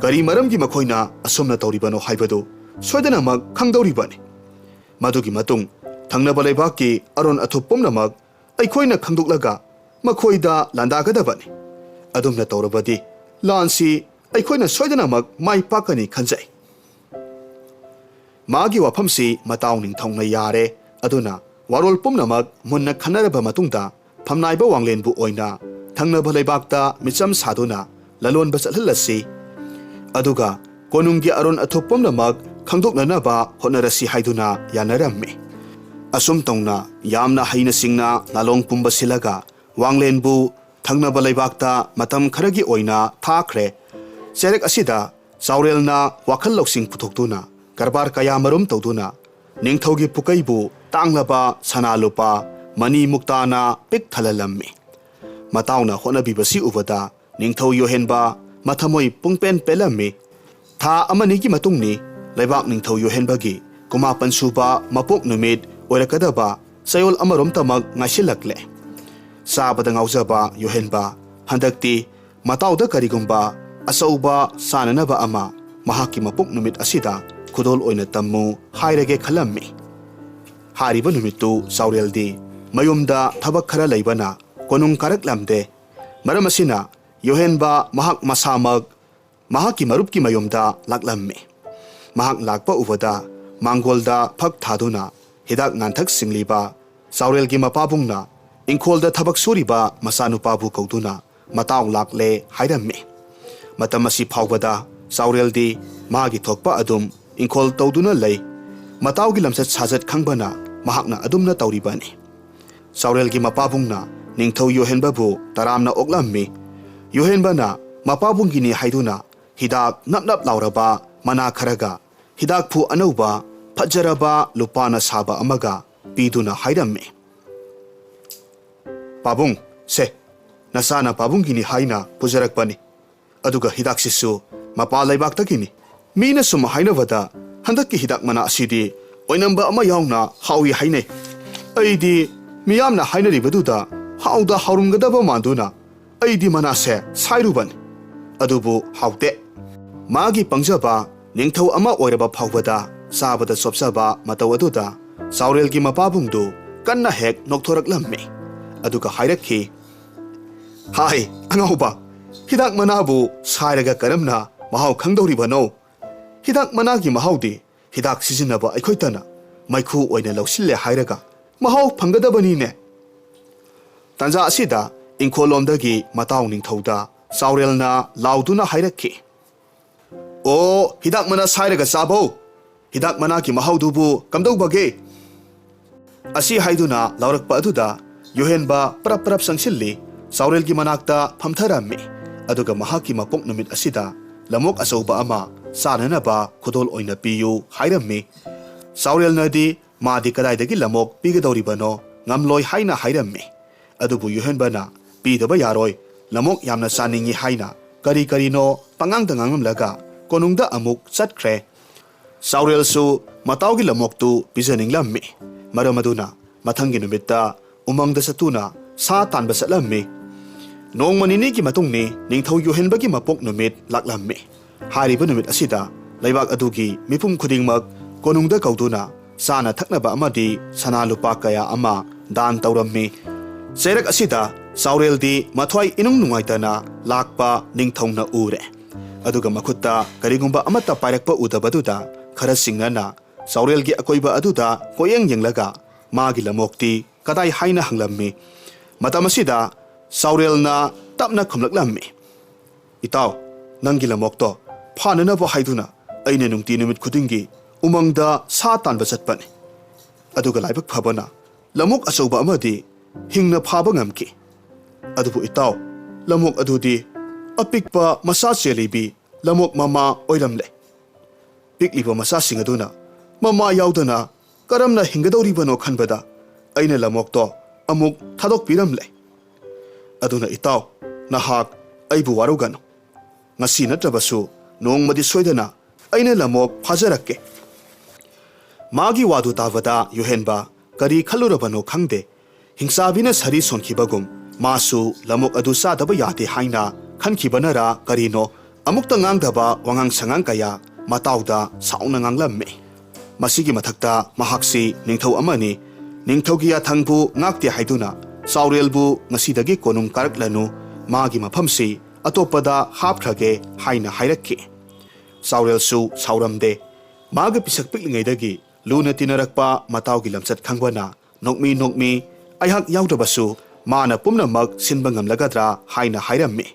ꯀꯔꯤ ꯃꯔꯝꯒꯤ ꯃꯈꯣꯏꯅ ꯑꯁꯨꯝꯅ ꯇꯧꯔꯤꯕꯅꯣ ꯍꯥꯏꯕꯗꯨ ꯁꯣꯏꯗꯅꯃꯛ ꯈꯪꯗꯧꯔꯤꯕꯅꯤ꯫ ꯃꯗꯨꯒꯤ ꯃꯇꯨꯡ ꯊꯪꯅꯕ ꯂꯩꯕꯥꯛꯀꯤ ꯑꯔꯣꯟ ꯑꯊꯨꯞ ꯄꯨꯝꯅꯃꯛ ꯑꯩꯈꯣꯏꯅ ꯈꯪꯗꯣꯛꯂꯒ ꯃꯈꯣꯏꯗ ꯂꯥꯟꯗꯥꯒꯗꯕꯅꯤ꯫ ꯑꯗꯨꯝꯅ ꯇꯧꯔꯕꯗꯤ ꯂꯥꯟꯁꯤ ꯑꯩꯈꯣꯏꯅ ꯁꯣꯏꯗꯅꯃꯛ ꯃꯥꯏ ꯄꯥꯛꯀꯅꯤ ꯈꯟꯖꯩ꯫ ꯃꯥꯒꯤ ꯋꯥꯐꯝꯁꯤ ꯃꯇꯥꯎ ꯅꯤꯡꯊꯧꯅ ꯌꯥꯔꯦ꯫ ꯑꯗꯨꯅ ꯋꯥꯔꯣꯜ ꯄꯨꯝꯅꯃꯛ ꯃꯨꯟꯅ ꯈꯟꯅꯔꯕ ꯃꯇꯨꯡꯗ ꯐꯝꯅꯥꯏꯕ ꯋꯥꯡꯂꯦꯟꯕꯨ ꯑꯣꯏꯅ ꯊꯪꯅꯕ ꯂꯩꯕꯥꯛꯇ ꯃꯤꯆꯝ ꯁꯥꯗꯨꯅ ꯂꯂꯣꯟꯕ ꯆꯠꯍꯜꯂꯁꯤ꯫ ꯑꯗꯨꯒ ꯀꯣꯅꯨꯡꯒꯤ ꯑꯔꯣꯟ ꯑꯊꯨꯞ ꯄꯨꯝꯅꯃꯛ ꯈꯪꯗꯣꯛꯅꯅꯕ ꯍꯣꯠꯅꯔꯁꯤ ꯍꯥꯏꯗꯨꯅ ꯌꯥꯅꯔꯝꯃꯤ꯫ ꯑꯁꯨꯝ ꯇꯧꯅ ꯌꯥꯝꯅ ꯍꯩꯅ ꯁꯤꯡꯅ ꯂꯥꯂꯣꯡ ꯄꯨꯝꯕ ꯁꯤꯜꯂꯒ ꯋꯥꯡꯂꯦꯟꯕꯨ ꯊꯪꯅꯕ ꯂꯩꯕꯥꯛꯇ ꯃꯇꯝ ꯈꯔꯒꯤ ꯑꯣꯏꯅ ꯊꯥꯈ꯭ꯔꯦ꯫ ꯆꯩꯔꯛ ꯑꯁꯤꯗ ꯆꯥꯎꯔꯦꯜꯅ ꯋꯥꯈꯜ ꯂꯧꯁꯤꯡ ꯄꯨꯊꯣꯛꯇꯨꯅ ꯀꯔꯕꯥꯔ ꯀꯌꯥ ꯃꯔꯨꯝ ꯇꯧꯗꯨꯅ ꯅꯤꯡꯊꯧꯒꯤ ꯄꯨꯀꯩꯕꯨ ꯇꯥꯡꯂꯕ ꯁꯅꯥ ꯂꯨꯄꯥ ꯃꯅꯤ ꯃꯨꯛꯇꯥꯅ ꯄꯤꯛ ꯊꯜꯍꯜꯂꯝꯃꯤ꯫ ꯃꯇꯥꯎꯅ ꯍꯣꯠꯅꯕꯤꯕꯁꯤ ꯎꯕꯗ ꯅꯤꯡꯊꯧ ꯌꯣꯍꯦꯟꯕ ꯃꯊꯃꯣꯏ ꯄꯨꯡꯄꯦꯟ ꯄꯦꯜꯂꯝꯃꯤ꯫ ꯊꯥ ꯑꯃꯅꯤꯒꯤ ꯃꯇꯨꯡꯅꯤ ꯂꯩꯕꯥꯛ ꯅꯤꯡꯊꯧ ꯌꯣꯍꯦꯟꯕꯒꯤ 12 ꯁꯨꯕ ꯃꯄꯣꯛ ꯅꯨꯃꯤꯠ ꯑꯣꯏꯔꯛꯀꯗꯕ ꯆꯌꯣꯜ ꯑꯃꯔꯣꯝꯇꯃꯛ ꯉꯥꯏꯁꯤꯜꯂꯛꯂꯦ꯫ ꯆꯥꯕꯗ ꯉꯥꯎꯖꯕ ꯌꯣꯍꯦꯟꯕ ꯍꯟꯗꯛꯇꯤ ꯃꯇꯥꯎꯗ ꯀꯔꯤꯒꯨꯝꯕ ꯑꯆꯧꯕ ꯆꯥꯅꯅꯕ ꯑꯃ ꯃꯍꯥꯛꯀꯤ ꯃꯄꯣꯛ ꯅꯨꯃꯤꯠ ꯑꯁꯤꯗ ꯈꯨꯗꯣꯜ ꯑꯣꯏꯅ ꯇꯝꯃꯨ ꯍꯥꯏꯔꯒꯦ ꯈꯜꯂꯝꯃꯤ꯫ ꯍꯥꯏꯔꯤꯕ ꯅꯨꯃꯤꯠꯇꯨ ꯆꯥꯎꯔꯦꯜꯗꯤ ꯃꯌꯨꯝꯗ ꯊꯕꯛ ꯈꯔ ꯂꯩꯕꯅ ꯀꯣꯅꯨꯡ ꯀꯥꯔꯛꯂꯝꯗꯦ꯫ ꯃꯔꯝ ꯑꯁꯤꯅ ꯌꯣꯍꯦꯟꯕ ꯃꯍꯥꯛ ꯃꯁꯥꯃꯛ ꯃꯍꯥꯛꯀꯤ ꯃꯔꯨꯞꯀꯤ ꯃꯌꯨꯝꯗ ꯂꯥꯛꯂꯝꯃꯤ꯫ ꯃꯍꯥꯛ ꯂꯥꯛꯄ ꯎꯕꯗ ꯃꯥꯡꯒꯣꯜꯗ ꯐꯛ ꯊꯥꯗꯨꯅ ꯍꯤꯗꯥꯛ ꯂꯥꯡꯊꯛ ꯁꯤꯡꯂꯤꯕ ꯆꯥꯎꯔꯦꯜꯒꯤ ꯃꯄꯥꯕꯨꯡꯅ ꯏꯪꯈꯣꯜꯗ ꯊꯕꯛ ꯁꯨꯔꯤꯕ ꯃꯆꯥꯅꯨꯄꯥꯕꯨ ꯀꯧꯗꯨꯅ ꯃꯇꯥꯎ ꯂꯥꯛꯂꯦ ꯍꯥꯏꯔꯝꯃꯤ꯫ ꯃꯇꯝ ꯑꯁꯤ ꯐꯥꯎꯕꯗ ꯆꯥꯎꯔꯦꯜꯗꯤ ꯃꯥꯒꯤ ꯊꯣꯛꯄ ꯑꯗꯨꯝ ꯏꯪꯈꯣꯜ ꯇꯧꯗꯨꯅ ꯂꯩ꯫ ꯃꯇꯥꯎꯒꯤ ꯂꯝꯆꯠ ꯁꯥꯖꯠ ꯈꯪꯕꯅ ꯃꯍꯥꯛꯅ ꯑꯗꯨꯝꯅ ꯇꯧꯔꯤꯕꯅꯤ꯫ ꯆꯥꯎꯔꯦꯜꯒꯤ ꯃꯄꯥꯕꯨꯡꯅ ꯅꯤꯡꯊꯧ ꯌꯣꯍꯦꯟꯕꯕꯨ ꯇꯔꯥꯝꯅ ꯑꯣꯛꯂꯝꯃꯤ꯫ ꯌꯣꯍꯦꯟꯕꯅ ꯃꯄꯥꯕꯨꯡꯒꯤꯅꯤ ꯍꯥꯏꯗꯨꯅ ꯍꯤꯗꯥꯛ ꯅꯞ ꯅꯞ ꯂꯥꯎꯔꯕ ꯃꯅꯥ ꯈꯔꯒ ꯍꯤꯗꯥꯛꯐꯨ ꯑꯅꯧꯕ ꯐꯖꯔꯕ ꯂꯨꯄꯥꯅ ꯁꯥꯕ ꯑꯃꯒ ꯄꯤꯗꯨꯅ ꯍꯥꯏꯔꯝꯃꯤ꯫ "ꯄꯥꯕꯨꯡ, ꯁꯦ, ꯅꯆꯥꯅ ꯄꯥꯕꯨꯡꯒꯤꯅꯤ ꯍꯥꯏꯅ ꯄꯨꯖꯔꯛꯄꯅꯤ꯫ ꯑꯗꯨꯒ ꯍꯤꯗꯥꯛꯁꯤꯁꯨ ꯃꯄꯥꯜ ꯂꯩꯕꯥꯛꯇꯒꯤꯅꯤ꯫ ꯃꯤꯅ ꯁꯨꯝ ꯍꯥꯏꯅꯕꯗ ꯍꯟꯗꯛꯀꯤ ꯍꯤꯗꯥꯛ ꯃꯅꯥ ꯑꯁꯤꯗꯤ ꯑꯣꯏꯅꯝꯕ ꯑꯃ ꯌꯥꯎꯅ ꯍꯥꯎꯏ ꯍꯥꯏꯅꯩ꯫ ꯑꯩꯗꯤ ꯃꯤꯌꯥꯝꯅ ꯍꯥꯏꯅꯔꯤꯕꯗꯨꯗ ꯍꯥꯎꯗ ꯍꯥꯎꯔꯝꯒꯗꯕ ꯃꯥꯟꯗꯨꯅ ꯑꯩꯗꯤ ꯃꯅꯥꯁꯦ ꯁꯥꯏꯔꯨꯕꯅꯤ꯫ ꯑꯗꯨꯕꯨ ꯍꯥꯎꯇꯦ"꯫ ꯃꯥꯒꯤ ꯄꯪꯖꯕ ꯅꯤꯡꯊꯧ ꯑꯃ ꯑꯣꯏꯔꯕ ꯐꯥꯎꯕꯗ ꯆꯥꯕꯗ ꯆꯣꯞꯆꯕ ꯃꯇꯧ ꯑꯗꯨꯗ ꯆꯥꯎꯔꯦꯜꯒꯤ ꯃꯄꯥꯕꯨꯡꯗꯨ ꯀꯟꯅ ꯍꯦꯛ ꯅꯣꯛꯊꯣꯔꯛꯂꯝꯃꯤ꯫ ꯑꯗꯨꯒ ꯍꯥꯏꯔꯛꯈꯤ, "ꯍꯥꯏ ꯑꯉꯥꯎꯕ, ꯍꯤꯗꯥꯛ ꯃꯅꯥꯕꯨ ꯁꯥꯏꯔꯒ ꯀꯔꯝꯅ ꯃꯍꯥꯎ ꯈꯪꯗꯧꯔꯤꯕꯅꯣ? ꯍꯤꯗꯥꯛ ꯃꯅꯥꯒꯤ ꯃꯍꯥꯎꯗꯤ ꯍꯤꯗꯥꯛ ꯁꯤꯖꯤꯟꯅꯕ ꯑꯩꯈꯣꯏꯇꯅ ꯃꯩꯈꯨ ꯑꯣꯏꯅ ꯂꯧꯁꯤꯜꯂꯦ ꯍꯥꯏꯔꯒ ꯃꯍꯥꯎ ꯐꯪꯒꯗꯕꯅꯤꯅꯦ"꯫ ꯇꯥꯟꯖꯥ ꯑꯁꯤꯗ ꯏꯪꯈꯣꯜꯂꯣꯝꯗꯒꯤ ꯃꯇꯥꯎ ꯅꯤꯡꯊꯧꯗ ꯆꯥꯎꯔꯦꯜꯅ ꯂꯥꯎꯗꯨꯅ ꯍꯥꯏꯔꯛꯈꯤ, "ꯑꯣ, ꯍꯤꯗꯥꯛ ꯃꯅꯥ ꯁꯥꯏꯔꯒ ꯆꯥꯕꯧ! ꯍꯤꯗꯥꯛ ꯃꯅꯥꯒꯤ ꯃꯍꯥꯎꯗꯨꯕꯨ ꯀꯝꯗꯧꯕꯒꯦ?" ꯑꯁꯤ ꯍꯥꯏꯗꯨꯅ ꯂꯥꯎꯔꯛꯄ ꯑꯗꯨꯗ ꯌꯣꯍꯦꯟꯕ ꯄꯔꯞ ꯄꯔꯞ ꯆꯪꯁꯤꯜꯂꯤ ꯆꯥꯎꯔꯦꯜꯒꯤ ꯃꯅꯥꯛꯇ ꯐꯝꯊꯔꯝꯃꯤ꯫ ꯑꯗꯨꯒ ꯃꯍꯥꯛꯀꯤ ꯃꯄꯣꯛ ꯅꯨꯃꯤꯠ ꯑꯁꯤꯗ ꯂꯃꯣꯛ ꯑꯆꯧꯕ ꯑꯃ ꯆꯥꯅꯅꯕ ꯈꯨꯗꯣꯜ ꯑꯣꯏꯅ ꯄꯤꯌꯨ ꯍꯥꯏꯔꯝꯃꯤ꯫ ꯆꯥꯎꯔꯦꯜꯅꯗꯤ ꯃꯥꯗꯤ ꯀꯗꯥꯏꯗꯒꯤ ꯂꯃꯣꯛ ꯄꯤꯒꯗꯧꯔꯤꯕꯅꯣ ꯉꯝꯂꯣꯏ ꯍꯥꯏꯅ ꯍꯥꯏꯔꯝꯃꯤ꯫ ꯑꯗꯨꯕꯨ ꯌꯣꯍꯦꯟꯕꯅ ꯄꯤꯗꯕ ꯌꯥꯔꯣꯏ, ꯂꯃꯣꯛ ꯌꯥꯝꯅ ꯆꯥꯅꯤꯡꯉꯤ ꯍꯥꯏꯅ ꯀꯔꯤ ꯀꯔꯤꯅꯣ ꯄꯉꯥꯡꯗ ꯉꯥꯡꯂꯝꯂꯒ ꯀꯣꯅꯨꯡꯗ ꯑꯃꯨꯛ ꯆꯠꯈ꯭ꯔꯦ꯫ ꯆꯥꯎꯔꯦꯜꯁꯨ ꯃꯇꯥꯎꯒꯤ ꯂꯃꯣꯛꯇꯨ ꯄꯤꯖꯅꯤꯡꯂꯝꯃꯤ꯫ ꯃꯔꯝ ꯑꯗꯨꯅ ꯃꯊꯪꯒꯤ ꯅꯨꯃꯤꯠꯇ ꯎꯃꯪꯗ ꯆꯠꯇꯨꯅ ꯁꯥ ꯇꯥꯟꯕ ꯆꯠꯂꯝꯃꯤ꯫ ꯅꯣꯡꯃ ꯅꯤꯅꯤꯒꯤ ꯃꯇꯨꯡꯅꯤ ꯅꯤꯡꯊꯧ ꯌꯣꯍꯦꯟꯕꯒꯤ ꯃꯄꯣꯛ ꯅꯨꯃꯤꯠ ꯂꯥꯛꯂꯝꯃꯤ꯫ ꯍꯥꯏꯔꯤꯕ ꯅꯨꯃꯤꯠ ꯑꯁꯤꯗ ꯂꯩꯕꯥꯛ ꯑꯗꯨꯒꯤ ꯃꯤꯄꯨꯝ ꯈꯨꯗꯤꯡꯃꯛ ꯀꯣꯅꯨꯡꯗ ꯀꯧꯗꯨꯅ ꯆꯥꯅ ꯊꯛꯅꯕ ꯑꯃꯗꯤ ꯁꯅꯥ ꯂꯨꯄꯥ ꯀꯌꯥ ꯑꯃ ꯗꯥꯟ ꯇꯧꯔꯝꯃꯤ꯫ ꯆꯩꯔꯛ ꯑꯁꯤꯗ ꯆꯥꯎꯔꯦꯜꯗꯤ ꯃꯊ꯭ꯋꯥꯏ ꯏꯅꯨꯡ ꯅꯨꯡꯉꯥꯏꯇꯅ ꯂꯥꯛꯄ ꯅꯤꯡꯊꯧꯅ ꯎꯔꯦ꯫ ꯑꯗꯨꯒ ꯃꯈꯨꯠꯇ ꯀꯔꯤꯒꯨꯝꯕ ꯑꯃꯠꯇ ꯄꯥꯏꯔꯛꯄ ꯎꯗꯕꯗꯨꯗ ꯈꯔ ꯁꯤꯡꯅꯅ ꯆꯥꯎꯔꯦꯜꯒꯤ ꯑꯀꯣꯏꯕ ꯑꯗꯨꯗ ꯀꯣꯌꯦꯡ ꯌꯦꯡꯂꯒ ꯃꯥꯒꯤ ꯂꯝꯃꯣꯛꯇꯤ ꯀꯗꯥꯏ ꯍꯥꯏꯅ ꯍꯪꯂꯝꯃꯤ꯫ ꯃꯇꯝ ꯑꯁꯤꯗ ꯆꯥꯎꯔꯦꯜꯅ ꯇꯞꯅ ꯈꯨꯝꯂꯛꯂꯝꯃꯤ, "ꯏꯇꯥꯎ, ꯅꯪꯒꯤ ꯂꯝꯃꯣꯛꯇꯣ ꯐꯥꯅꯅꯕ ꯍꯥꯏꯗꯨꯅ ꯑꯩꯅ ꯅꯨꯡꯇꯤ ꯅꯨꯃꯤꯠ ꯈꯨꯗꯤꯡꯒꯤ ꯎꯃꯪꯗ ꯁꯥ ꯇꯥꯟꯕ ꯆꯠꯄꯅꯤ꯫ ꯑꯗꯨꯒ ꯂꯥꯏꯕꯛ ꯐꯕꯅ ꯂꯝꯃꯣꯛ ꯑꯆꯧꯕ ꯑꯃꯗꯤ ꯍꯤꯡꯅ ꯐꯥꯕ ꯉꯝꯈꯤ꯫ ꯑꯗꯨꯕꯨ ꯏꯇꯥꯎ, ꯂꯝꯃꯣꯛ ꯑꯗꯨꯗꯤ ꯑꯄꯤꯛꯄ ꯃꯆꯥ ꯆꯦꯜꯂꯤꯕꯤ ꯂꯝꯃꯣꯛ ꯃꯃꯥ ꯑꯣꯏꯔꯝꯂꯦ꯫ ꯄꯤꯛꯂꯤꯕ ꯃꯆꯥꯁꯤꯡ ꯑꯗꯨꯅ ꯃꯃꯥ ꯌꯥꯎꯗꯅ ꯀꯔꯝꯅ ꯍꯤꯡꯒꯗꯧꯔꯤꯕꯅꯣ ꯈꯟꯕꯗ ꯑꯩꯅ ꯂꯝꯃꯣꯛꯇꯣ ꯑꯃꯨꯛ ꯊꯥꯗꯣꯛꯄꯤꯔꯝꯂꯦ꯫ ꯑꯗꯨꯅ ꯏꯇꯥꯎ, ꯅꯍꯥꯛ ꯑꯩꯕꯨ ꯋꯥꯔꯧꯒꯅꯨ꯫ ꯉꯁꯤ ꯅꯠꯇ꯭ꯔꯕꯁꯨ ꯅꯣꯡꯃꯗꯤ ꯁꯣꯏꯗꯅ ꯑꯩꯅ ꯂꯝꯃꯣꯛ ꯐꯥꯖꯔꯛꯀꯦ." ꯃꯥꯒꯤ ꯋꯥꯗꯨ ꯇꯥꯕꯗ ꯌꯣꯍꯦꯟꯕ ꯀꯔꯤ ꯈꯜꯂꯨꯔꯕꯅꯣ ꯈꯪꯗꯦ, ꯍꯤꯡꯆꯥꯕꯤꯅ ꯁꯔꯤ ꯁꯣꯟꯈꯤꯕꯒꯨꯝ ꯃꯥꯁꯨ ꯂꯝꯃꯣꯛ ꯑꯗꯨ ꯆꯥꯗꯕ ꯌꯥꯗꯦ ꯍꯥꯏꯅ ꯈꯟꯈꯤꯕꯅꯔꯥ ꯀꯔꯤꯅꯣ ꯑꯃꯨꯛꯇ ꯉꯥꯡꯗꯕ ꯋꯥꯉꯥꯡ ꯁꯉꯥꯡ ꯀꯌꯥ ꯃꯇꯥꯎꯗ ꯁꯥꯎꯅ ꯉꯥꯡꯂꯝꯃꯤ꯫ ꯃꯁꯤꯒꯤ ꯃꯊꯛꯇ ꯃꯍꯥꯛꯁꯤ ꯅꯤꯡꯊꯧ ꯑꯃꯅꯤ, ꯅꯤꯡꯊꯧꯒꯤ ꯌꯥꯊꯪꯕꯨ ꯉꯥꯛꯇꯦ ꯍꯥꯏꯗꯨꯅ ꯆꯥꯎꯔꯦꯜꯕꯨ ꯉꯁꯤꯗꯒꯤ ꯀꯣꯅꯨꯡ ꯀꯥꯔꯛꯂꯅꯨ, ꯃꯥꯒꯤ ꯃꯐꯝꯁꯤ ꯑꯇꯣꯞꯄꯗ ꯍꯥꯞꯈ꯭ꯔꯒꯦ ꯍꯥꯏꯅ ꯍꯥꯏꯔꯛꯈꯤ꯫ ꯆꯥꯎꯔꯦꯜꯁꯨ ꯁꯥꯎꯔꯝꯗꯦ꯫ ꯃꯥꯒ ꯄꯤꯁꯛ ꯄꯤꯛꯂꯤꯉꯩꯗꯒꯤ ꯂꯨꯅ ꯇꯤꯟꯅꯔꯛꯄ ꯃꯇꯥꯎꯒꯤ ꯂꯝꯆꯠ ꯈꯪꯕꯅ ꯅꯣꯛꯃꯤ ꯅꯣꯛꯃꯤ ꯑꯩꯍꯥꯛ ꯌꯥꯎꯗꯕꯁꯨ ꯃꯥꯅ ꯄꯨꯝꯅꯃꯛ ꯁꯤꯟꯕ ꯉꯝꯂꯒꯗ꯭ꯔꯥ ꯍꯥꯏꯅ ꯍꯥꯏꯔꯝꯃꯤ꯫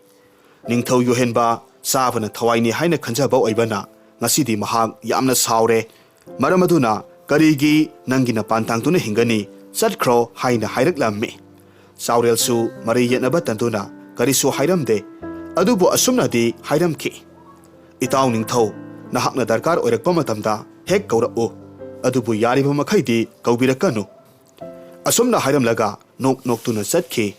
ꯅꯤꯡꯊꯧ ꯌꯣꯍꯦꯟꯕ ꯆꯥꯕꯅ ꯊꯋꯥꯏꯅꯤ ꯍꯥꯏꯅ ꯈꯟꯖꯕ ꯑꯣꯏꯕꯅ ꯉꯁꯤꯗꯤ ꯃꯍꯥꯛ ꯌꯥꯝꯅ ꯁꯥꯎꯔꯦ꯫ ꯃꯔꯝ ꯑꯗꯨꯅ "ꯀꯔꯤꯒꯤ ꯅꯪꯒꯤ ꯅꯄꯥꯟꯇꯥꯡꯗꯨꯅ ꯍꯤꯡꯒꯅꯤ, ꯆꯠꯈ꯭ꯔꯣ" ꯍꯥꯏꯅ ꯍꯥꯏꯔꯛꯂꯝꯃꯤ꯫ ꯆꯥꯎꯔꯦꯜꯁꯨ ꯃꯔꯩ ꯌꯦꯠꯅꯕ ꯇꯟꯗꯨꯅ ꯀꯔꯤꯁꯨ ꯍꯥꯏꯔꯝꯗꯦ꯫ ꯑꯗꯨꯕꯨ ꯑꯁꯨꯝꯅꯗꯤ ꯍꯥꯏꯔꯝꯈꯤ, "ꯏꯇꯥꯎ ꯅꯤꯡꯊꯧ, ꯅꯍꯥꯛꯅ ꯗꯔꯀꯥꯔ ꯑꯣꯏꯔꯛꯄ ꯃꯇꯝꯗ ꯍꯦꯛ ꯀꯧꯔꯛꯎ, ꯑꯗꯨꯕꯨ ꯌꯥꯔꯤꯕ ꯃꯈꯩꯗꯤ ꯀꯧꯕꯤꯔꯛꯀꯅꯨ." ꯑꯁꯨꯝꯅ ꯍꯥꯏꯔꯝꯂꯒ ꯅꯣꯛ ꯅꯣꯛꯇꯨꯅ ꯆꯠꯈꯤ꯫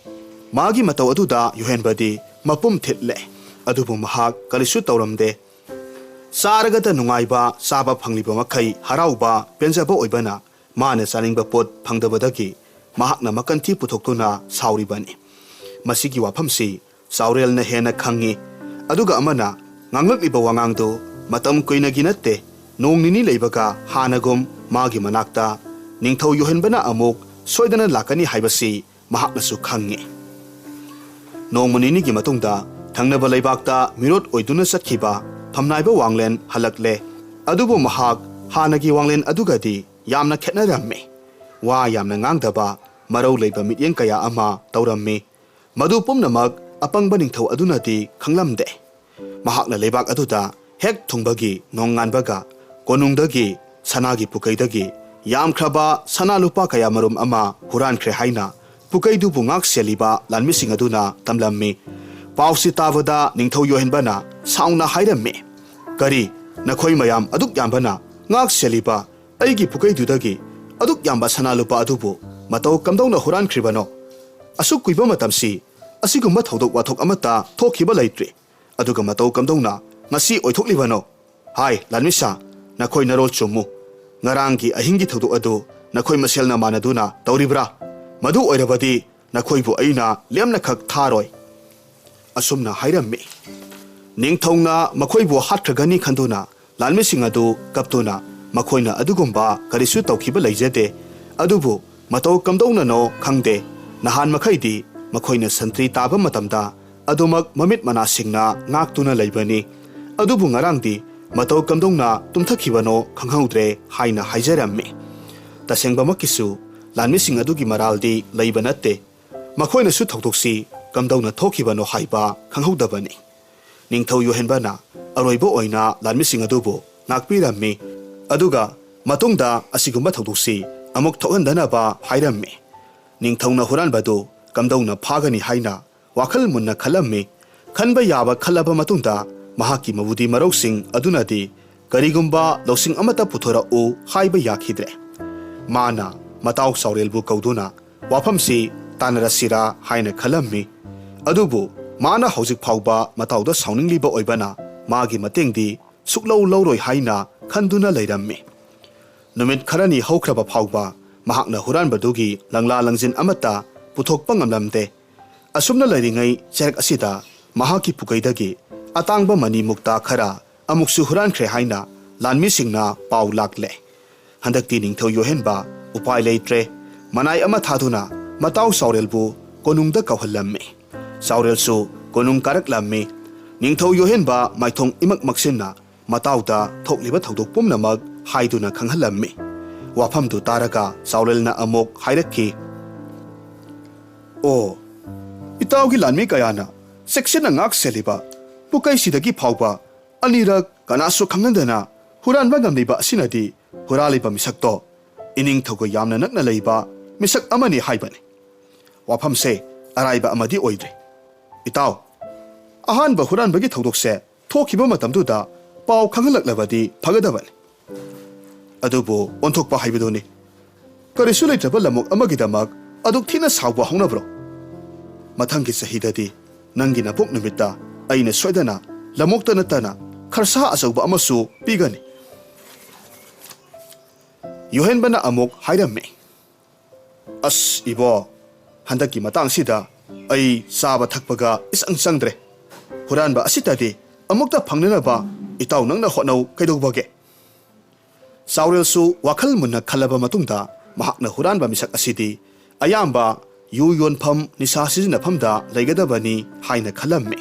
ꯃꯥꯒꯤ ꯃꯇꯧ ꯑꯗꯨꯗ ꯌꯣꯍꯦꯟꯕꯗꯤ ꯃꯄꯨꯝ ꯊꯤꯠꯂꯦ꯫ ꯑꯗꯨꯕꯨ ꯃꯍꯥꯛ ꯀꯔꯤꯁꯨ ꯇꯧꯔꯝꯗꯦ꯫ ꯆꯥꯔꯒꯗ ꯅꯨꯡꯉꯥꯏꯕ, ꯆꯥꯕ ꯐꯪꯂꯤꯕ ꯃꯈꯩ ꯍꯔꯥꯎꯕ ꯄꯦꯟꯖꯕ ꯑꯣꯏꯕꯅ ꯃꯥꯅ ꯆꯥꯅꯤꯡꯕ ꯄꯣꯠ ꯐꯪꯗꯕꯗꯒꯤ ꯃꯍꯥꯛꯅ ꯃꯀꯟꯊꯤ ꯄꯨꯊꯣꯛꯇꯨꯅ ꯁꯥꯎꯔꯤꯕꯅꯤ꯫ ꯃꯁꯤꯒꯤ ꯋꯥꯐꯝꯁꯤ ꯆꯥꯎꯔꯦꯜꯅ ꯍꯦꯟꯅ ꯈꯪꯉꯤ꯫ ꯑꯗꯨꯒ ꯑꯃꯅ ꯉꯥꯡꯂꯛꯂꯤꯕ ꯋꯥꯉꯥꯡꯗꯨ ꯃꯇꯝ ꯀꯨꯏꯅꯒꯤ ꯅꯠꯇꯦ, ꯅꯣꯡ ꯅꯤꯅꯤ ꯂꯩꯕꯒ ꯍꯥꯟꯅꯒꯨꯝ ꯃꯥꯒꯤ ꯃꯅꯥꯛꯇ ꯅꯤꯡꯊꯧ ꯌꯣꯍꯦꯟꯕꯅ ꯑꯃꯨꯛ ꯁꯣꯏꯗꯅ ꯂꯥꯛꯀꯅꯤ ꯍꯥꯏꯕꯁꯤ ꯃꯍꯥꯛꯅꯁꯨ ꯈꯪꯉꯤ꯫ ꯅꯣꯡꯃ ꯅꯤꯅꯤꯒꯤ ꯃꯇꯨꯡꯗ ꯊꯪꯅꯕ ꯂꯩꯕꯥꯛꯇ ꯃꯤꯔꯣꯠ ꯑꯣꯏꯗꯨꯅ ꯆꯠꯈꯤꯕ ꯐꯝꯅꯥꯏꯕ ꯋꯥꯡꯂꯦꯟ ꯍꯜꯂꯛꯂꯦ꯫ ꯑꯗꯨꯕꯨ ꯃꯍꯥꯛ ꯍꯥꯟꯅꯒꯤ ꯋꯥꯡꯂꯦꯟ ꯑꯗꯨꯒꯗꯤ ꯌꯥꯝꯅ ꯈꯦꯠꯅꯔꯝꯃꯤ꯫ ꯋꯥ ꯌꯥꯝꯅ ꯉꯥꯡꯗꯕ, ꯃꯔꯧ ꯂꯩꯕ ꯃꯤꯠꯌꯦꯡ ꯀꯌꯥ ꯑꯃ ꯇꯧꯔꯝꯃꯤ꯫ ꯃꯗꯨ ꯄꯨꯝꯅꯃꯛ ꯑꯄꯪꯕ ꯅꯤꯡꯊꯧ ꯑꯗꯨꯅꯗꯤ ꯈꯪꯂꯝꯗꯦ꯫ ꯃꯍꯥꯛꯅ ꯂꯩꯕꯥꯛ ꯑꯗꯨꯗ ꯍꯦꯛ ꯊꯨꯡꯕꯒꯤ ꯅꯣꯡꯉꯥꯟꯕꯒ ꯀꯣꯅꯨꯡꯗꯒꯤ ꯁꯅꯥꯒꯤ ꯄꯨꯀꯩꯗꯒꯤ ꯌꯥꯝꯈ꯭ꯔꯕ ꯁꯅꯥ ꯂꯨꯄꯥ ꯀꯌꯥ ꯃꯔꯨꯝ ꯑꯃ ꯍꯨꯔꯥꯟꯈ꯭ꯔꯦ ꯍꯥꯏꯅ ꯄꯨꯀꯩꯗꯨꯕꯨ ꯉꯥꯛ ꯁꯦꯜꯂꯤꯕ ꯂꯥꯟꯃꯤꯁꯤꯡ ꯑꯗꯨꯅ ꯇꯝꯂꯝꯃꯤ꯫ ꯄꯥꯎꯁꯤ ꯇꯥꯕꯗ ꯅꯤꯡꯊꯧ ꯌꯣꯍꯦꯟꯕꯅ ꯁꯥꯎꯅ ꯍꯥꯏꯔꯝꯃꯤ, "ꯀꯔꯤ, ꯅꯈꯣꯏ ꯃꯌꯥꯝ ꯑꯗꯨꯛ ꯌꯥꯝꯕꯅ ꯉꯥꯛ ꯁꯦꯜꯂꯤꯕ ꯑꯩꯒꯤ ꯄꯨꯀꯩꯗꯨꯗꯒꯤ ꯑꯗꯨꯛ ꯌꯥꯝꯕ ꯁꯅꯥ ꯂꯨꯄꯥ ꯑꯗꯨꯕꯨ ꯃꯇꯧ ꯀꯝꯗꯧꯅ ꯍꯨꯔꯥꯟꯈ꯭ꯔꯤꯕꯅꯣ? ꯑꯁꯨꯛ ꯀꯨꯏꯕ ꯃꯇꯝꯁꯤ ꯑꯁꯤꯒꯨꯝꯕ ꯊꯧꯗꯣꯛ ꯋꯥꯊꯣꯛ ꯑꯃꯠꯇ ꯊꯣꯛꯈꯤꯕ ꯂꯩꯇ꯭ꯔꯤ, ꯑꯗꯨꯒ ꯃꯇꯧ ꯀꯝꯗꯧꯅ ꯉꯁꯤ ꯑꯣꯏꯊꯣꯛꯂꯤꯕꯅꯣ? ꯍꯥꯏ ꯂꯥꯟꯃꯤꯁꯥ, ꯅꯈꯣꯏ ꯅꯔꯣꯜ ꯆꯨꯝꯃꯨ꯫ ꯉꯔꯥꯡꯒꯤ ꯑꯍꯤꯡꯒꯤ ꯊꯧꯗꯣꯛ ꯑꯗꯨ ꯅꯈꯣꯏ ꯃꯁꯦꯜꯅ ꯃꯥꯟꯅꯗꯨꯅ ꯇꯧꯔꯤꯕ꯭ꯔꯥ? ꯃꯗꯨ ꯑꯣꯏꯔꯕꯗꯤ ꯅꯈꯣꯏꯕꯨ ꯑꯩꯅ ꯂꯦꯝꯅꯈꯛ ꯊꯥꯔꯣꯏ." ꯑꯁꯨꯝꯅ ꯍꯥꯏꯔꯝꯃꯤ꯫ ꯅꯤꯡꯊꯧꯅ ꯃꯈꯣꯏꯕꯨ ꯍꯥꯠꯈ꯭ꯔꯒꯅꯤ ꯈꯟꯗꯨꯅ ꯂꯥꯟꯃꯤꯁꯤꯡ ꯑꯗꯨ ꯀꯞꯇꯨꯅ ꯃꯈꯣꯏꯅ ꯑꯗꯨꯒꯨꯝꯕ ꯀꯔꯤꯁꯨ ꯇꯧꯈꯤꯕ ꯂꯩꯖꯗꯦ, ꯑꯗꯨꯕꯨ ꯃꯇꯧ ꯀꯝꯗꯧꯅꯅꯣ ꯈꯪꯗꯦ, ꯅꯍꯥꯟ ꯃꯈꯩꯗꯤ ꯃꯈꯣꯏꯅ ꯁꯟꯇ꯭ꯔꯤ ꯇꯥꯕ ꯃꯇꯝꯗ ꯑꯗꯨꯃꯛ ꯃꯃꯤꯠ ꯃꯅꯥꯁꯤꯡꯅ ꯉꯥꯛꯇꯨꯅ ꯂꯩꯕꯅꯤ, ꯑꯗꯨꯕꯨ ꯉꯔꯥꯡꯗꯤ ꯃꯇꯧ ꯀꯝꯗꯧꯅ ꯇꯨꯝꯊꯈꯤꯕꯅꯣ ꯈꯪꯍꯧꯗ꯭ꯔꯦ ꯍꯥꯏꯅ ꯍꯥꯏꯖꯔꯝꯃꯤ꯫ ꯇꯁꯦꯡꯕꯃꯛꯀꯤꯁꯨ ꯂꯥꯟꯃꯤꯁꯤꯡ ꯑꯗꯨꯒꯤ ꯃꯔꯥꯜꯗꯤ ꯂꯩꯕ ꯅꯠꯇꯦ꯫ ꯃꯈꯣꯏꯅꯁꯨ ꯊꯧꯗꯣꯛꯁꯤ ꯀꯝꯗꯧꯅ ꯊꯣꯛꯈꯤꯕꯅꯣ ꯍꯥꯏꯕ ꯈꯪꯍꯧꯗꯕꯅꯤ꯫ ꯅꯤꯡꯊꯧ ꯌꯣꯍꯦꯟꯕꯅ ꯑꯔꯣꯏꯕ ꯑꯣꯏꯅ ꯂꯥꯟꯃꯤꯁꯤꯡ ꯑꯗꯨꯕꯨ ꯉꯥꯛꯄꯤꯔꯝꯃꯤ꯫ ꯑꯗꯨꯒ ꯃꯇꯨꯡꯗ ꯑꯁꯤꯒꯨꯝꯕ ꯊꯧꯗꯣꯛꯁꯤ ꯑꯃꯨꯛ ꯊꯣꯛꯍꯟꯗꯅꯕ ꯍꯥꯏꯔꯝꯃꯤ꯫ ꯅꯤꯡꯊꯧꯅ ꯍꯨꯔꯥꯟꯕꯗꯨ ꯀꯝꯗꯧꯅ ꯐꯥꯒꯅꯤ ꯍꯥꯏꯅ ꯋꯥꯈꯜ ꯃꯨꯟꯅ ꯈꯜꯂꯝꯃꯤ꯫ ꯈꯟꯕ ꯌꯥꯕ ꯈꯜꯂꯕ ꯃꯇꯨꯡꯗ ꯃꯍꯥꯛꯀꯤ ꯃꯕꯨꯗꯤ ꯃꯔꯧꯁꯤꯡ ꯑꯗꯨꯅꯗꯤ ꯀꯔꯤꯒꯨꯝꯕ ꯂꯧꯁꯤꯡ ꯑꯃꯠꯇ ꯄꯨꯊꯣꯔꯛꯎ ꯍꯥꯏꯕ ꯌꯥꯈꯤꯗ꯭ꯔꯦ꯫ ꯃꯥꯅ ꯃꯇꯥꯎ ꯆꯥꯎꯔꯦꯜꯕꯨ ꯀꯧꯗꯨꯅ ꯋꯥꯐꯝꯁꯤ ꯇꯥꯟꯅꯔꯁꯤꯔꯥ ꯍꯥꯏꯅ ꯈꯜꯂꯝꯃꯤ꯫ ꯑꯗꯨꯕꯨ ꯃꯥꯅ ꯍꯧꯖꯤꯛ ꯐꯥꯎꯕ ꯃꯇꯥꯎꯗ ꯁꯥꯎꯅꯤꯡꯂꯤꯕ ꯑꯣꯏꯕꯅ ꯃꯥꯒꯤ ꯃꯇꯦꯡꯗꯤ ꯁꯨꯛꯂꯧ ꯂꯧꯔꯣꯏ ꯍꯥꯏꯅ ꯈꯟꯗꯨꯅ ꯂꯩꯔꯝꯃꯤ꯫ ꯅꯨꯃꯤꯠ ꯈꯔꯅꯤ ꯍꯧꯈ꯭ꯔꯕ ꯐꯥꯎꯕ ꯃꯍꯥꯛꯅ ꯍꯨꯔꯥꯟꯕꯗꯨꯒꯤ ꯂꯪꯂꯥ ꯂꯪꯖꯤꯟ ꯑꯃꯠꯇ ꯄꯨꯊꯣꯛꯄ ꯉꯝꯂꯝꯗꯦ꯫ ꯑꯁꯨꯝꯅ ꯂꯩꯔꯤꯉꯩ ꯆꯩꯔꯛ ꯑꯁꯤꯗ ꯃꯍꯥꯛꯀꯤ ꯄꯨꯀꯩꯗꯒꯤ ꯑꯇꯥꯡꯕ ꯃꯅꯤ ꯃꯨꯛꯇꯥ ꯈꯔ ꯑꯃꯨꯛꯁꯨ ꯍꯨꯔꯥꯟꯈ꯭ꯔꯦ ꯍꯥꯏꯅ ꯂꯥꯟꯃꯤꯁꯤꯡꯅ ꯄꯥꯎ ꯂꯥꯛꯂꯦ꯫ ꯍꯟꯗꯛꯇꯤ ꯅꯤꯡꯊꯧ ꯌꯣꯍꯦꯟꯕ ꯎꯄꯥꯏ ꯂꯩꯇ꯭ꯔꯦ꯫ ꯃꯅꯥꯏ ꯑꯃ ꯊꯥꯗꯨꯅ ꯃꯇꯥꯎ ꯆꯥꯎꯔꯦꯜꯕꯨ ꯀꯣꯅꯨꯡꯗ ꯀꯧꯍꯜꯂꯝꯃꯤ꯫ ꯆꯥꯎꯔꯦꯜꯁꯨ ꯀꯣꯅꯨꯡ ꯀꯥꯔꯛꯂꯝꯃꯤ꯫ ꯅꯤꯡꯊꯧ ꯌꯣꯍꯦꯟꯕ ꯃꯥꯏꯊꯣꯡ ꯏꯃꯛ ꯃꯛꯁꯤꯟꯅ ꯃꯇꯥꯎꯗ ꯊꯣꯛꯂꯤꯕ ꯊꯧꯗꯣꯛ ꯄꯨꯝꯅꯃꯛ ꯍꯥꯏꯗꯨꯅ ꯈꯪꯍꯜꯂꯝꯃꯤ꯫ ꯋꯥꯐꯝꯗꯨ ꯇꯥꯔꯒ ꯆꯥꯎꯔꯦꯜꯅ ꯑꯃꯨꯛ ꯍꯥꯏꯔꯛꯈꯤ, "ꯑꯣ, ꯏꯇꯥꯎꯒꯤ ꯂꯥꯟꯃꯤ ꯀꯌꯥꯅ ꯆꯦꯛꯁꯤꯟꯅ ꯉꯥꯛ ꯁꯦꯜꯂꯤꯕ ꯄꯨꯀꯩꯁꯤꯗꯒꯤ ꯐꯥꯎꯕ ꯑꯅꯤꯔꯛ ꯀꯅꯥꯁꯨ ꯈꯪꯍꯟꯗꯅ ꯍꯨꯔꯥꯟꯕ ꯉꯝꯂꯤꯕ ꯑꯁꯤꯅꯗꯤ ꯍꯨꯔꯥꯜꯂꯤꯕ ꯃꯤꯁꯛꯇꯣ ꯏꯅꯤꯡꯊꯧꯒ ꯌꯥꯝꯅ ꯅꯛꯅ ꯂꯩꯕ ꯃꯤꯁꯛ ꯑꯃꯅꯤ ꯍꯥꯏꯕꯅꯤ꯫ ꯋꯥꯐꯝꯁꯦ ꯑꯔꯥꯏꯕ ꯑꯃꯗꯤ ꯑꯣꯏꯗ꯭ꯔꯦ꯫ ꯏꯇꯥꯎ, ꯑꯍꯥꯟꯕ ꯍꯨꯔꯥꯟꯕꯒꯤ ꯊꯧꯗꯣꯛꯁꯦ ꯊꯣꯛꯈꯤꯕ ꯃꯇꯝꯗꯨꯗ ꯄꯥꯎ ꯈꯪꯍꯜꯂꯛꯂꯕꯗꯤ ꯐꯒꯗꯕꯅꯤ꯫ ꯑꯗꯨꯕꯨ ꯑꯣꯟꯊꯣꯛꯄ ꯍꯥꯏꯕꯗꯨꯅꯤ꯫ ꯀꯔꯤꯁꯨ ꯂꯩꯇ꯭ꯔꯕ ꯂꯝꯃꯣꯛ ꯑꯃꯒꯤꯗꯃꯛ ꯑꯗꯨꯛ ꯊꯤꯅ ꯁꯥꯎꯕ ꯍꯧꯅꯕ꯭ꯔꯣ? ꯃꯊꯪꯒꯤ ꯆꯍꯤꯗꯗꯤ ꯅꯪꯒꯤ ꯅꯄꯣꯛ ꯅꯨꯃꯤꯠꯇ ꯑꯩꯅ ꯁꯣꯏꯗꯅ ꯂꯝꯃꯣꯛꯇ ꯅꯠꯇꯅ ꯈꯔꯁꯥ ꯑꯆꯧꯕ ꯑꯃꯁꯨ ꯄꯤꯒꯅꯤ." ꯌꯣꯍꯦꯟꯕꯅ ꯑꯃꯨꯛ ꯍꯥꯏꯔꯝꯃꯤ, "ꯑꯁ ꯏꯕꯣ, ꯍꯟꯗꯛꯀꯤ ꯃꯇꯥꯡꯁꯤꯗ ꯑꯩ ꯆꯥꯕ ꯊꯛꯄꯒ ꯏꯆꯪ ꯆꯪꯗ꯭ꯔꯦ꯫ ꯍꯨꯔꯥꯟꯕ ꯑꯁꯤꯇꯗꯤ ꯑꯃꯨꯛꯇ ꯐꯪꯅꯅꯕ ꯏꯇꯥꯎ ꯅꯪꯅ ꯍꯣꯠꯅꯧ ꯀꯩꯗꯧꯕꯒꯦ?" ꯆꯥꯎꯔꯦꯜꯁꯨ ꯋꯥꯈꯜ ꯃꯨꯟꯅ ꯈꯜꯂꯕ ꯃꯇꯨꯡꯗ ꯃꯍꯥꯛꯅ ꯍꯨꯔꯥꯟꯕ ꯃꯤꯁꯛ ꯑꯁꯤꯗꯤ ꯑꯌꯥꯝꯕ ꯌꯨ ꯌꯣꯟꯐꯝ ꯅꯤꯁꯥ ꯁꯤꯖꯤꯟꯅꯐꯝꯗ ꯂꯩꯒꯗꯕꯅꯤ ꯍꯥꯏꯅ ꯈꯜꯂꯝꯃꯤ꯫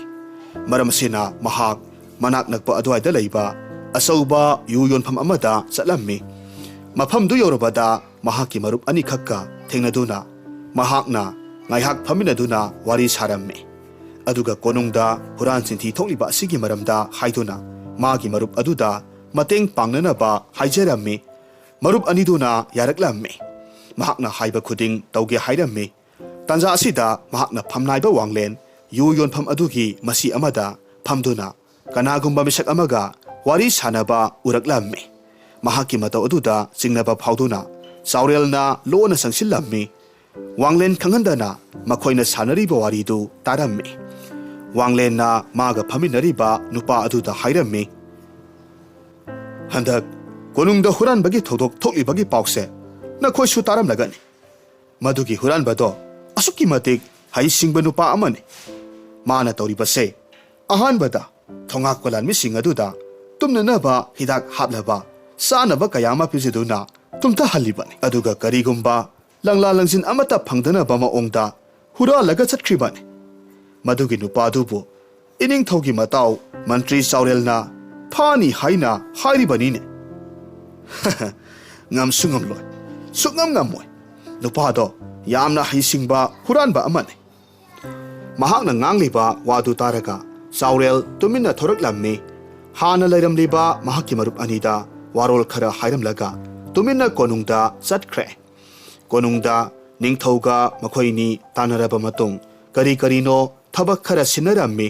ꯃꯔꯝ ꯑꯁꯤꯅ ꯃꯍꯥꯛ ꯃꯅꯥꯛ ꯅꯛꯄ ꯑꯗꯨꯋꯥꯏꯗ ꯂꯩꯕ ꯑꯆꯧꯕ ꯌꯨ ꯌꯣꯟꯐꯝ ꯑꯃꯗ ꯆꯠꯂꯝꯃꯤ꯫ ꯃꯐꯝꯗꯨ ꯌꯧꯔꯕꯗ ꯃꯍꯥꯛꯀꯤ ꯃꯔꯨꯞ ꯑꯅꯤꯈꯛꯀ ꯊꯦꯡꯅꯗꯨꯅ ꯃꯍꯥꯛꯅ ꯉꯥꯏꯍꯥꯛ ꯐꯝꯃꯤꯟꯅꯗꯨꯅ ꯋꯥꯔꯤ ꯁꯥꯔꯝꯃꯤ꯫ ꯑꯗꯨꯒ ꯀꯣꯅꯨꯡꯗ ꯍꯨꯔꯥꯟ ꯆꯤꯟꯊꯤ ꯊꯣꯛꯂꯤꯕ ꯑꯁꯤꯒꯤ ꯃꯔꯝꯗ ꯍꯥꯏꯗꯨꯅ ꯃꯥꯒꯤ ꯃꯔꯨꯞ ꯑꯗꯨꯗ ꯃꯇꯦꯡ ꯄꯥꯡꯅꯅꯕ ꯍꯥꯏꯖꯔꯝꯃꯤ꯫ ꯃꯔꯨꯞ ꯑꯅꯤꯗꯨꯅ ꯌꯥꯔꯛꯂꯝꯃꯤ꯫ ꯃꯍꯥꯛꯅ ꯍꯥꯏꯕ ꯈꯨꯗꯤꯡ ꯇꯧꯒꯦ ꯍꯥꯏꯔꯝꯃꯤ꯫ ꯇꯥꯟꯖꯥ ꯑꯁꯤꯗ ꯃꯍꯥꯛꯅ ꯐꯝꯅꯥꯏꯕ ꯋꯥꯡꯂꯦꯟ ꯌꯨ ꯌꯣꯟꯐꯝ ꯑꯗꯨꯒꯤ ꯃꯁꯤ ꯑꯃꯗ ꯐꯝꯗꯨꯅ ꯀꯅꯥꯒꯨꯝꯕ ꯃꯤꯁꯛ ꯑꯃꯒ ꯋꯥꯔꯤ ꯁꯥꯟꯅꯕ ꯎꯔꯛꯂꯝꯃꯤ꯫ ꯃꯍꯥꯛꯀꯤ ꯃꯇꯧ ꯑꯗꯨꯗ ꯆꯤꯡꯅꯕ ꯐꯥꯎꯗꯨꯅ ꯆꯥꯎꯔꯦꯜꯅ ꯂꯣꯟꯅ ꯆꯪꯁꯤꯜꯂꯝꯃꯤ꯫ ꯋꯥꯡꯂꯦꯟ ꯈꯪꯍꯟꯗꯅ ꯃꯈꯣꯏꯅ ꯁꯥꯟꯅꯔꯤꯕ ꯋꯥꯔꯤꯗꯨ ꯇꯥꯔꯝꯃꯤ꯫ ꯋꯥꯡꯂꯦꯟꯅ ꯃꯥꯒ ꯐꯝꯃꯤꯟꯅꯔꯤꯕ ꯅꯨꯄꯥ ꯑꯗꯨꯗ ꯍꯥꯏꯔꯝꯃꯤ, "ꯍꯟꯗꯛ ꯀꯣꯅꯨꯡꯗ ꯍꯨꯔꯥꯟꯕꯒꯤ ꯊꯧꯗꯣꯛ ꯊꯣꯛꯂꯤꯕꯒꯤ ꯄꯥꯎꯁꯦ ꯅꯈꯣꯏꯁꯨ ꯇꯥꯔꯝꯂꯒꯅꯤ꯫ ꯃꯗꯨꯒꯤ ꯍꯨꯔꯥꯟꯕꯗꯣ ꯑꯁꯨꯛꯀꯤ ꯃꯇꯤꯛ ꯍꯩꯁꯤꯡꯕ ꯅꯨꯄꯥ ꯑꯃꯅꯤ꯫ ꯃꯥꯅ ꯇꯧꯔꯤꯕꯁꯦ ꯑꯍꯥꯟꯕꯗ ꯊꯣꯉꯥꯛꯄ ꯂꯥꯟꯃꯤꯁꯤꯡ ꯑꯗꯨꯗ ꯇꯨꯝꯅꯅꯕ ꯍꯤꯗꯥꯛ ꯍꯥꯞꯂꯕ ꯆꯥꯅꯕ ꯀꯌꯥ ꯑꯃ ꯄꯤꯖꯗꯨꯅ ꯇꯨꯝꯊꯍꯜꯂꯤꯕꯅꯤ꯫ ꯑꯗꯨꯒ ꯀꯔꯤꯒꯨꯝꯕ ꯂꯪꯂꯥ ꯂꯪꯖꯤꯟ ꯑꯃꯠꯇ ꯐꯪꯗꯅꯕ ꯃꯑꯣꯡꯗ ꯍꯨꯔꯥꯜꯂꯒ ꯆꯠꯈ꯭ꯔꯤꯕꯅꯤ꯫ ꯃꯗꯨꯒꯤ ꯅꯨꯄꯥꯗꯨꯕꯨ ꯏꯅꯤꯡꯊꯧꯒꯤ ꯃꯇꯥꯎ ꯃꯟꯇ꯭ꯔꯤ ꯆꯥꯎꯔꯦꯜꯅ ꯐꯥꯅꯤ ꯍꯥꯏꯅ ꯍꯥꯏꯔꯤꯕꯅꯤꯅꯦ꯫ ꯉꯝꯁꯨ ꯉꯝꯂꯣꯏ, ꯁꯨꯛꯉꯝ ꯉꯝꯃꯣꯏ꯫ ꯅꯨꯄꯥꯗꯣ ꯌꯥꯝꯅ ꯍꯩꯁꯤꯡꯕ ꯍꯨꯔꯥꯟꯕ ꯑꯃꯅꯤ." ꯃꯍꯥꯛꯅ ꯉꯥꯡꯂꯤꯕ ꯋꯥꯗꯨ ꯇꯥꯔꯒ ꯆꯥꯎꯔꯦꯜ ꯇꯨꯃꯤꯟꯅ ꯊꯣꯔꯛꯂꯝꯃꯤ꯫ ꯍꯥꯟꯅ ꯂꯩꯔꯝꯂꯤꯕ ꯃꯍꯥꯛꯀꯤ ꯃꯔꯨꯞ ꯑꯅꯤꯗ ꯋꯥꯔꯣꯜ ꯈꯔ ꯍꯥꯏꯔꯝꯂꯒ ꯇꯨꯃꯤꯟꯅ ꯀꯣꯅꯨꯡꯗ ꯆꯠꯈ꯭ꯔꯦ꯫ ꯀꯣꯅꯨꯡꯗ ꯅꯤꯡꯊꯧꯒ ꯃꯈꯣꯏꯅꯤ ꯇꯥꯟꯅꯔꯕ ꯃꯇꯨꯡ ꯀꯔꯤ ꯀꯔꯤꯅꯣ ꯊꯕꯛ ꯈꯔ ꯁꯤꯟꯅꯔꯝꯃꯤ꯫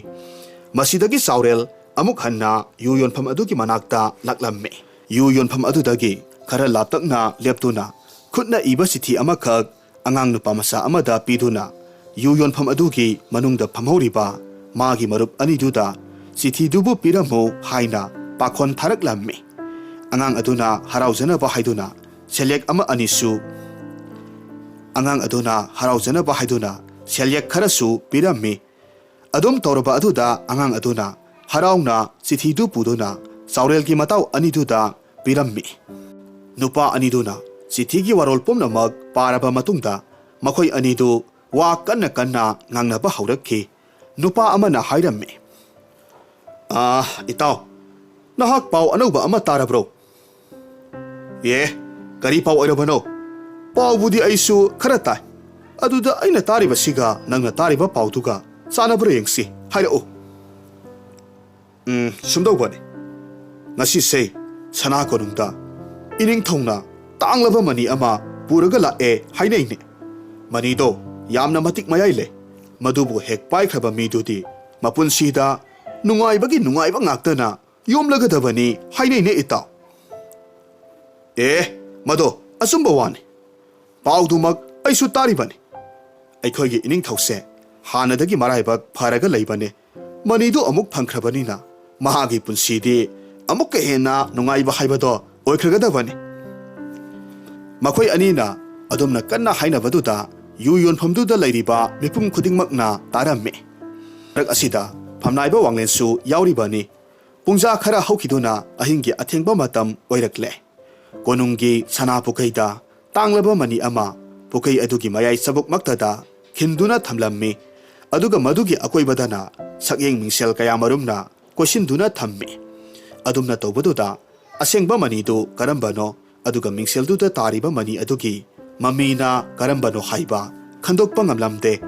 ꯃꯁꯤꯗꯒꯤ ꯆꯥꯎꯔꯦꯜ ꯑꯃꯨꯛ ꯍꯟꯅ ꯌꯨ ꯌꯣꯟꯐꯝ ꯑꯗꯨꯒꯤ ꯃꯅꯥꯛꯇ ꯂꯥꯛꯂꯝꯃꯤ꯫ ꯌꯨ ꯌꯣꯟꯐꯝ ꯑꯗꯨꯗꯒꯤ ꯈꯔ ꯂꯥꯞꯇꯛꯅ ꯂꯦꯞꯇꯨꯅ ꯈꯨꯠꯅ ꯏꯕ ꯆꯤꯊꯤ ꯑꯃꯈꯛ ꯑꯉꯥꯡ ꯅꯨꯄꯥ ꯃꯆꯥ ꯑꯃꯗ ꯄꯤꯗꯨꯅ ꯌꯨ ꯌꯣꯟꯐꯝ ꯑꯗꯨꯒꯤ ꯃꯅꯨꯡꯗ ꯐꯝꯍꯧꯔꯤꯕ ꯃꯥꯒꯤ ꯃꯔꯨꯞ ꯑꯅꯤꯗꯨꯗ ꯆꯤꯊꯤꯗꯨꯕꯨ ꯄꯤꯔꯝꯃꯨ ꯍꯥꯏꯅ ꯄꯥꯈꯣꯟ ꯊꯥꯔꯛꯂꯝꯃꯤ꯫ ꯑꯉꯥꯡ ꯑꯗꯨꯅ ꯍꯔꯥꯎꯖꯅꯕ ꯍꯥꯏꯗꯨꯅ ꯁꯦꯜꯌꯦꯛ ꯈꯔꯁꯨ ꯄꯤꯔꯝꯃꯤ꯫ ꯑꯗꯨꯝ ꯇꯧꯔꯕ ꯑꯗꯨꯗ ꯑꯉꯥꯡ ꯑꯗꯨꯅ ꯍꯔꯥꯎꯅ ꯆꯤꯊꯤꯗꯨ ꯄꯨꯗꯨꯅ ꯆꯥꯎꯔꯦꯜꯒꯤ ꯃꯇꯥꯎ ꯑꯅꯤꯗꯨꯗ ꯄꯤꯔꯝꯃꯤ꯫ ꯅꯨꯄꯥ ꯑꯅꯤꯗꯨꯅ ꯆꯤꯊꯤꯒꯤ ꯋꯥꯔꯣꯜ ꯄꯨꯝꯅꯃꯛ ꯄꯥꯔꯕ ꯃꯇꯨꯡꯗ ꯃꯈꯣꯏ ꯑꯅꯤꯗꯨ ꯋꯥ ꯀꯟꯅ ꯀꯟꯅ ꯉꯥꯡꯅꯕ ꯍꯧꯔꯛꯈꯤ꯫ ꯅꯨꯄꯥ ꯑꯃꯅ ꯍꯥꯏꯔꯝꯃꯤ, "ꯏꯇꯥꯎ, ꯅꯍꯥꯛ ꯄꯥꯎ ꯑꯅꯧꯕ ꯑꯃ ꯇꯥꯔꯕ꯭ꯔꯣ?" "ꯀꯔꯤ ꯄꯥꯎ ꯑꯣꯏꯔꯕꯅꯣ? ꯄꯥꯎꯕꯨꯗꯤ ꯑꯩꯁꯨ ꯈꯔ ꯇꯥꯏ꯫ ꯑꯗꯨꯗ ꯑꯩꯅ ꯇꯥꯔꯤꯕꯁꯤꯒ ꯅꯪꯅ ꯇꯥꯔꯤꯕ ꯄꯥꯎꯗꯨꯒ ꯆꯥꯟꯅꯕ꯭ꯔꯥ ꯌꯦꯡꯁꯤ, ꯍꯥꯏꯔꯛꯎ." "ꯁꯨꯝꯗꯧꯕꯅꯤ, ꯉꯁꯤꯁꯦ ꯁꯅꯥ ꯀꯣꯅꯨꯡꯗ ꯏꯅꯤꯡꯊꯧꯅ ꯇꯥꯡꯂꯕ ꯃꯅꯤ ꯑꯃ ꯄꯨꯔꯒ ꯂꯥꯛꯑꯦ ꯍꯥꯏꯅꯩꯅꯦ꯫ ꯃꯅꯤꯗꯣ ꯌꯥꯝꯅ ꯃꯇꯤꯛ ꯃꯌꯥꯏ ꯂꯩ꯫ ꯃꯗꯨꯕꯨ ꯍꯦꯛ ꯄꯥꯏꯈ꯭ꯔꯕ ꯃꯤꯗꯨꯗꯤ ꯃꯄꯨꯟꯁꯤꯗ ꯅꯨꯡꯉꯥꯏꯕꯒꯤ ꯅꯨꯡꯉꯥꯏꯕ ꯉꯥꯛꯇꯅ ꯌꯣꯝꯂꯒꯗꯕꯅꯤ ꯍꯥꯏꯅꯩꯅꯦ ꯏꯇꯥꯎ." "ꯃꯗꯣ ꯑꯆꯨꯝꯕ ꯋꯥꯅꯤ꯫ ꯄꯥꯎꯗꯨꯃꯛ ꯑꯩꯁꯨ ꯇꯥꯔꯤꯕꯅꯤ꯫ ꯑꯩꯈꯣꯏꯒꯤ ꯏꯅꯤꯡꯊꯧꯁꯦ ꯍꯥꯟꯅꯗꯒꯤ ꯃꯔꯥꯏꯕꯛ ꯐꯔꯒ ꯂꯩꯕꯅꯤ꯫ ꯃꯅꯤꯗꯨ ꯑꯃꯨꯛ ꯐꯪꯈ꯭ꯔꯕꯅꯤꯅ ꯃꯍꯥꯛꯀꯤ ꯄꯨꯟꯁꯤꯗꯤ ꯑꯃꯨꯛꯀ ꯍꯦꯟꯅ ꯅꯨꯡꯉꯥꯏꯕ ꯍꯥꯏꯕꯗꯣ ꯑꯣꯏꯈ꯭ꯔꯒꯗꯕꯅꯤ." ꯃꯈꯣꯏ ꯑꯅꯤꯅ ꯑꯗꯨꯝꯅ ꯀꯟꯅ ꯍꯥꯏꯅꯕꯗꯨꯗ ꯌꯨ ꯌꯣꯟꯐꯝꯗꯨꯗ ꯂꯩꯔꯤꯕ ꯃꯤꯄꯨꯝ ꯈꯨꯗꯤꯡꯃꯛꯅ ꯇꯥꯔꯝꯃꯤ꯫ ꯃꯔꯛ ꯑꯁꯤꯗ ꯐꯝꯅꯥꯏꯕ ꯋꯥꯡꯂꯦꯟꯁꯨ ꯌꯥꯎꯔꯤꯕꯅꯤ꯫ ꯄꯨꯡꯖꯥ ꯈꯔ ꯍꯧꯈꯤꯗꯨꯅ ꯑꯍꯤꯡꯒꯤ ꯑꯊꯦꯡꯕ ꯃꯇꯝ ꯑꯣꯏꯔꯛꯂꯦ꯫ ꯀꯣꯅꯨꯡꯒꯤ ꯁꯅꯥ ꯄꯨꯈꯩꯗ ꯇꯥꯡꯂꯕ ꯃꯅꯤ ꯑꯃ ꯄꯨꯈꯩ ꯑꯗꯨꯒꯤ ꯃꯌꯥꯏ ꯆꯕꯨꯛꯃꯛꯇꯗ ꯈꯤꯟꯗꯨꯅ ꯊꯝꯂꯝꯃꯤ꯫ ꯑꯗꯨꯒ ꯃꯗꯨꯒꯤ ꯑꯀꯣꯏꯕꯗꯅ ꯁꯛꯌꯦꯡ ꯃꯤꯡꯁꯦꯜ ꯀꯌꯥꯃꯔꯨꯝꯅ ꯀꯣꯏꯁꯤꯟꯗꯨꯅ ꯊꯝꯃꯤ꯫ ꯑꯗꯨꯝꯅ ꯇꯧꯕꯗꯨꯗ ꯑꯁꯦꯡꯕ ꯃꯅꯤꯗꯨ ꯀꯔꯝꯕꯅꯣ ꯑꯗꯨꯒ ꯃꯤꯡꯁꯦꯜꯗꯨꯗ ꯇꯥꯔꯤꯕ ꯃꯅꯤ ꯑꯗꯨꯒꯤ ꯃꯃꯤꯅ ꯀꯔꯝꯕꯅꯣ ꯍꯥꯏꯕ ꯈꯪꯗꯣꯛꯄ ꯉꯝꯂꯝꯗꯦ꯫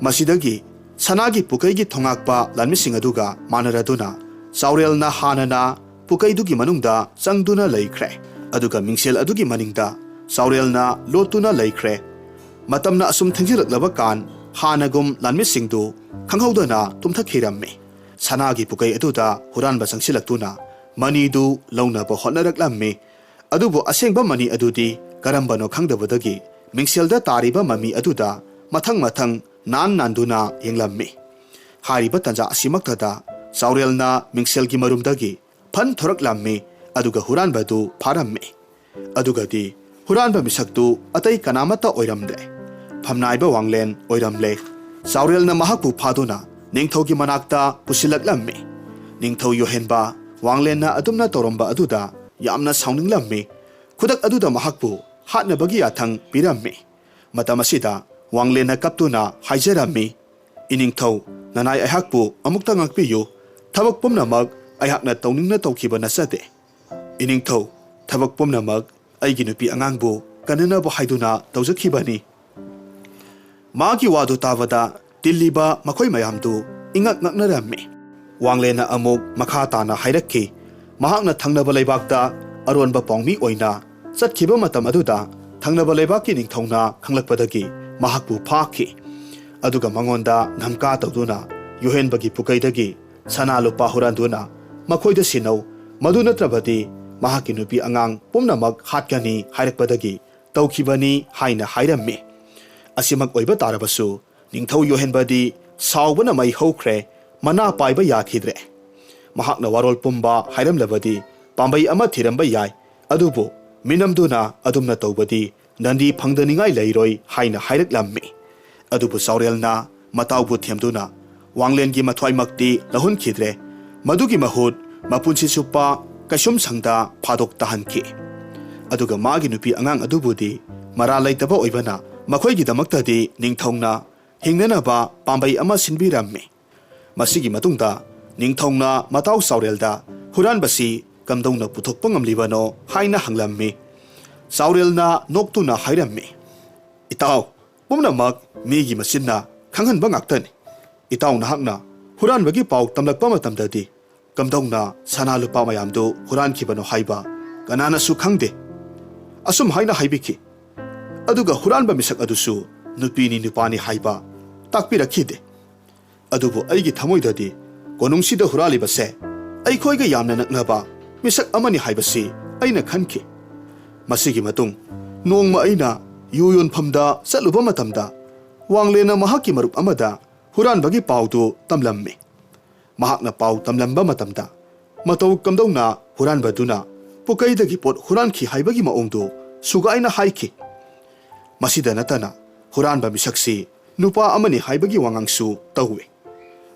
ꯃꯁꯤꯗꯒꯤ ꯁꯅꯥꯒꯤ ꯄꯨꯈꯩꯒꯤ ꯊꯣꯉꯥꯛꯄ ꯂꯥꯟꯃꯤꯁꯤꯡ ꯑꯗꯨꯒ ꯃꯥꯟꯅꯔꯗꯨꯅ ꯆꯥꯎꯔꯦꯜꯅ ꯍꯥꯟꯅꯅ ꯄꯨꯈꯩꯗꯨꯒꯤ ꯃꯅꯨꯡꯗ ꯆꯪꯗꯨꯅ ꯂꯩꯈ꯭ꯔꯦ꯫ ꯑꯗꯨꯒ ꯃꯤꯡꯁꯦꯜ ꯑꯗꯨꯒꯤ ꯃꯅꯤꯡꯗ ꯆꯥꯎꯔꯦꯜꯅ ꯂꯣꯠꯇꯨꯅ ꯂꯩꯈ꯭ꯔꯦ꯫ ꯃꯇꯝꯅ ꯑꯁꯨꯝ ꯊꯦꯡꯖꯤꯜꯂꯛꯂꯕ ꯀꯥꯟ ꯍꯥꯟꯅꯒꯨꯝ ꯂꯥꯟꯃꯤꯁꯤꯡꯗꯨ ꯈꯪꯍꯧꯗꯅ ꯇꯨꯝꯊꯈꯤꯔꯝꯃꯤ꯫ ꯁꯅꯥꯒꯤ ꯄꯨꯈꯩ ꯑꯗꯨꯗ ꯍꯨꯔꯥꯟꯕ ꯆꯪꯁꯤꯜꯂꯛꯇꯨꯅ ꯃꯅꯤꯗꯨ ꯂꯧꯅꯕ ꯍꯣꯠꯅꯔꯛꯂꯝꯃꯤ꯫ ꯑꯗꯨꯕꯨ ꯑꯁꯦꯡꯕ ꯃꯅꯤ ꯑꯗꯨꯗꯤ ꯀꯔꯝꯕꯅꯣ ꯈꯪꯗꯕꯗꯒꯤ ꯃꯤꯡꯁꯦꯜꯗ ꯇꯥꯔꯤꯕ ꯃꯃꯤ ꯑꯗꯨꯗ ꯃꯊꯪ ꯃꯊꯪ ꯅꯥꯟꯗꯨꯅ ꯌꯦꯡꯂꯝꯃꯤ꯫ ꯍꯥꯏꯔꯤꯕ ꯇꯟꯖꯥ ꯑꯁꯤꯃꯛꯇꯗ ꯆꯥꯎꯔꯦꯜꯅ ꯃꯤꯡꯁꯦꯜꯒꯤ ꯃꯔꯨꯝꯗꯒꯤ ꯐꯟ ꯊꯣꯔꯛꯂꯝꯃꯤ ꯑꯗꯨꯒ ꯍꯨꯔꯥꯟꯕꯗꯨ ꯐꯥꯔꯝꯃꯤ꯫ ꯑꯗꯨꯒꯗꯤ ꯍꯨꯔꯥꯟꯕ ꯃꯤꯁꯛꯇꯨ ꯑꯇꯩ ꯀꯅꯥꯃꯠꯇ ꯑꯣꯏꯔꯝꯗꯦ, ꯐꯝꯅꯥꯏꯕ ꯋꯥꯡꯂꯦꯟ ꯑꯣꯏꯔꯝꯂꯦ꯫ ꯆꯥꯎꯔꯦꯜꯅ ꯃꯍꯥꯛꯄꯨ ꯐꯥꯗꯨꯅ ꯅꯤꯡꯊꯧꯒꯤ ꯃꯅꯥꯛꯇ ꯄꯨꯁꯤꯜꯂꯛꯂꯝꯃꯤ꯫ ꯅꯤꯡꯊꯧ ꯌꯣꯍꯦꯟꯕ ꯋꯥꯡꯂꯦꯟꯅ ꯑꯗꯨꯝꯅ ꯇꯧꯔꯝꯕ ꯑꯗꯨꯗ ꯌꯥꯝꯅ ꯁꯥꯎꯅꯤꯡꯂꯝꯃꯤ꯫ ꯈꯨꯗꯛ ꯑꯗꯨꯗ ꯃꯍꯥꯛꯄꯨ ꯍꯥꯠꯅꯕꯒꯤ ꯌꯥꯊꯪ ꯄꯤꯔꯝꯃꯤ꯫ ꯃꯇꯝ ꯑꯁꯤꯗ ꯋꯥꯡꯂꯦꯟꯅ ꯀꯞꯇꯨꯅ ꯍꯥꯏꯖꯔꯝꯃꯤ, "ꯏꯅꯤꯡꯊꯧ, ꯅꯅꯥꯏ ꯑꯩꯍꯥꯛꯄꯨ ꯑꯃꯨꯛꯇ ꯉꯥꯛꯄꯤꯌꯨ꯫ ꯊꯕꯛ ꯄꯨꯝꯅꯃꯛ ꯑꯩꯍꯥꯛꯅ ꯇꯧꯅꯤꯡꯅ ꯇꯧꯈꯤꯕ ꯅꯠꯆꯗꯦ꯫ ꯏꯅꯤꯡꯊꯧ, ꯊꯕꯛ ꯄꯨꯝꯅꯃꯛ ꯑꯩꯒꯤ ꯅꯨꯄꯤ ꯑꯉꯥꯡꯕꯨ ꯀꯟꯅꯅꯕ ꯍꯥꯏꯗꯨꯅ ꯇꯧꯖꯈꯤꯕꯅꯤ"꯫ ꯃꯥꯒꯤ ꯋꯥꯗꯨ ꯇꯥꯕꯗ ꯇꯤꯜꯂꯤꯕ ꯃꯈꯣꯏ ꯃꯌꯥꯝꯗꯨ ꯏꯉꯛ ꯉꯛꯅꯔꯝꯃꯤ꯫ ꯋꯥꯡꯂꯦꯟꯅ ꯑꯃꯨꯛ ꯃꯈꯥ ꯇꯥꯅ ꯍꯥꯏꯔꯛꯈꯤ, ꯃꯍꯥꯛꯅ ꯊꯪꯅꯕ ꯂꯩꯕꯥꯛꯇ ꯑꯔꯣꯟꯕ ꯄꯥꯎꯃꯤ ꯑꯣꯏꯅ ꯆꯠꯈꯤꯕ ꯃꯇꯝ ꯑꯗꯨꯗ ꯊꯪꯅꯕ ꯂꯩꯕꯥꯛꯀꯤ ꯅꯤꯡꯊꯧꯅ ꯈꯪꯂꯛꯄꯗꯒꯤ ꯃꯍꯥꯛꯄꯨ ꯐꯥꯈꯤ꯫ ꯑꯗꯨꯒ ꯃꯉꯣꯟꯗ ꯙꯝꯀꯥ ꯇꯧꯗꯨꯅ ꯌꯣꯍꯦꯟꯕꯒꯤ ꯄꯨꯈꯩꯗꯒꯤ ꯁꯅꯥ ꯂꯨꯄꯥ ꯍꯨꯔꯥꯟꯗꯨꯅ ꯃꯈꯣꯏꯗ ꯁꯤꯟꯅꯧ, ꯃꯗꯨ ꯅꯠꯇ꯭ꯔꯕꯗꯤ ꯃꯍꯥꯛꯀꯤ ꯅꯨꯄꯤ ꯑꯉꯥꯡ ꯄꯨꯝꯅꯃꯛ ꯍꯥꯠꯀꯅꯤ ꯍꯥꯏꯔꯛꯄꯗꯒꯤ ꯇꯧꯈꯤꯕꯅꯤ ꯍꯥꯏꯅ ꯍꯥꯏꯔꯝꯃꯤ꯫ ꯑꯁꯤꯃꯛ ꯑꯣꯏꯕ ꯇꯥꯔꯕꯁꯨ ꯅꯤꯡꯊꯧ ꯌꯣꯍꯦꯟꯕꯗꯤ ꯁꯥꯎꯕꯅ ꯃꯩ ꯍꯧꯈ꯭ꯔꯦ, ꯃꯅꯥ ꯄꯥꯏꯕ ꯌꯥꯈꯤꯗ꯭ꯔꯦ꯫ ꯃꯍꯥꯛꯅ ꯋꯥꯔꯣꯜ ꯄꯨꯝꯕ ꯍꯥꯏꯔꯝꯂꯕꯗꯤ ꯄꯥꯝꯕꯩ ꯑꯃ ꯊꯤꯔꯝꯕ ꯌꯥꯏ, ꯑꯗꯨꯕꯨ ಮಿನಂದುನ ಅದುಮ್ನ ತೌಬದಿ ನಂದಿ ಫಂಗದನಿಂಗಾಯಿ ಲೈರೋಯ್ ಹಾಯ್ನ ಹೈರಕ್ಲಮ್ಮಿ ಅದುಬು ಸೌರೇಲ್ನ ಮತಾವ್ಬು ಥೆಮ್ದುನ ವಾಂಗ್ಲೆನ್ಗಿ ಮಥ್ವಾಯ್ಮಕ್ತಿ ಲಹುನ್ಖಿದ್ರೆ ಮದುಗಿ ಮಹುತ್ ಮಪುನ್ಸಿ ಸುಪ್ಪ ಕೈಸುಮ್ ಸಂಗ್ದ ಫಾದೋಕ್ ತಹನ್ಖಿ ಅದುಗ ಮಾಗಿ ನುಪಿ ಅಂಗಾಂಗ್ ಅದುಬುದಿ ಮರಾ ಲೈತಬ ಒಯ್ಬನ ಮಖೋಯ್ಗಿದಮಕ್ತದಿ ನಿಂಗ್ಥೌಂಗ್ನ ಹಿಂಗ್ನನಬ ಪಾಂಬೈ ಅಮ ಸಿನ್ಬಿರಮ್ಮಿ ಮಸಿಗಿ ಮತುಂಗ್ದ ನಿಂಗ್ಥೌಂಗ್ನ ಮತಾವ್ ಸೌರೇಲ್ದ ಹುರಾನ್ಬಸಿ ಕಮ್ದೌನ ಪುಥೋಕ್ಪ ngamlibano haina hanglammi saurelna noktuna hairammi itaw pumnamak migi masinna khanghanba ngaktani itaw nahakna huranbagi paw tamlakpa matamdadi kamdongna sana lupa mayamdo hurankhibano haiba kanana su khangde asum haina haibiki aduga huranba misak adusu nupini nupani haiba takpirakhide adubu aigi thamoidadi konungsida huralibase ꯑꯩꯈꯣꯏꯒ ꯌꯥꯝꯅ ꯅꯛꯅꯕ ꯃꯤꯁꯛ ꯑꯃꯅꯤ ꯍꯥꯏꯕꯁꯤ ꯑꯩꯅ ꯈꯟꯈꯤ ꯃꯁꯤꯒꯤ ꯃꯇꯨꯡ ꯅꯣꯡꯃ ꯑꯩꯅ ꯌꯨ ꯌꯣꯟꯐꯝꯗ ꯆꯠꯂꯨꯕ ꯃꯇꯝꯗ ꯋꯥꯡꯂꯦꯟꯅ ꯃꯍꯥꯛꯀꯤ ꯃꯔꯨꯞ ꯑꯃꯗ ꯍꯨꯔꯥꯟꯕꯒꯤ ꯄꯥꯎꯗꯨ ꯇꯝꯂꯝꯃꯤ ꯃꯍꯥꯛꯅ ꯄꯥꯎ ꯇꯝꯂꯝꯕ ꯃꯇꯝꯗ ꯃꯇꯧ ꯀꯝꯗꯧꯅ ꯍꯨꯔꯥꯟꯕꯗꯨꯅ ꯄꯨꯀꯩꯗꯒꯤ ꯄꯣꯠ ꯍꯨꯔꯥꯟꯈꯤ ꯍꯥꯏꯕꯒꯤ ꯃꯑꯣꯡꯗꯨ ꯁꯨꯒꯥꯏꯅ ꯍꯥꯏꯈꯤ ꯃꯁꯤꯗ ꯅꯠꯇꯅ ꯍꯨꯔꯥꯟꯕ ꯃꯤꯁꯛꯁꯤ ꯅꯨꯄꯥ ꯑꯃꯅꯤ ꯍꯥꯏꯕꯒꯤ ꯋꯥꯉꯥꯡꯁꯨ ꯇꯧꯏ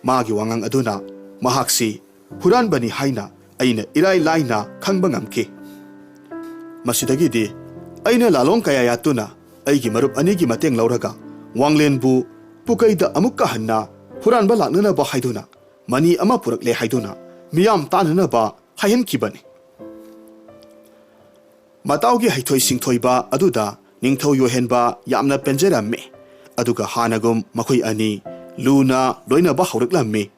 ꯃꯥꯒꯤ ꯋꯥꯉꯥꯡ ꯑꯗꯨꯅ ꯃꯍꯥꯛꯁꯤ huranbani haina aina irai laina khangba ngamki masidagidi aina lalong kaya yatuna aigi marup anigi mateng lauraga wanglenbu pukaida amukka hanna huranba laknana ba haiduna mani ama purakle haiduna miyam tanana ba hayen kibani mataugi haithoi singthoiba aduda ningthau yohenba yamna penjeramme aduga hanagum makhoi ani luna loina ba hauraklammi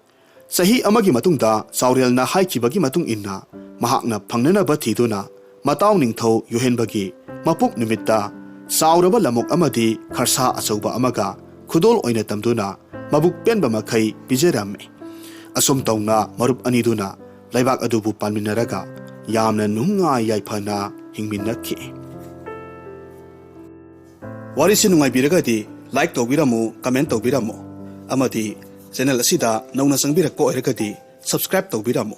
sahi amagi matungda saurelna haikibagi matung inna mahakna phangnanaba thiduna mataw ningthau yohenbagi mapuk nimitta sauraba lamok amadi kharsa achauba amaga khudol oina tamduna mabuk penba makhai bijeramme asum tawna marup aniduna laibak adubu palminaraga yamna nunga yaifana hingminnakhi warisi nungai biragadi like tawbiramu comment tawbiramu amadi channel asida nauna sangbirako oiragadi subscribe tawbiramu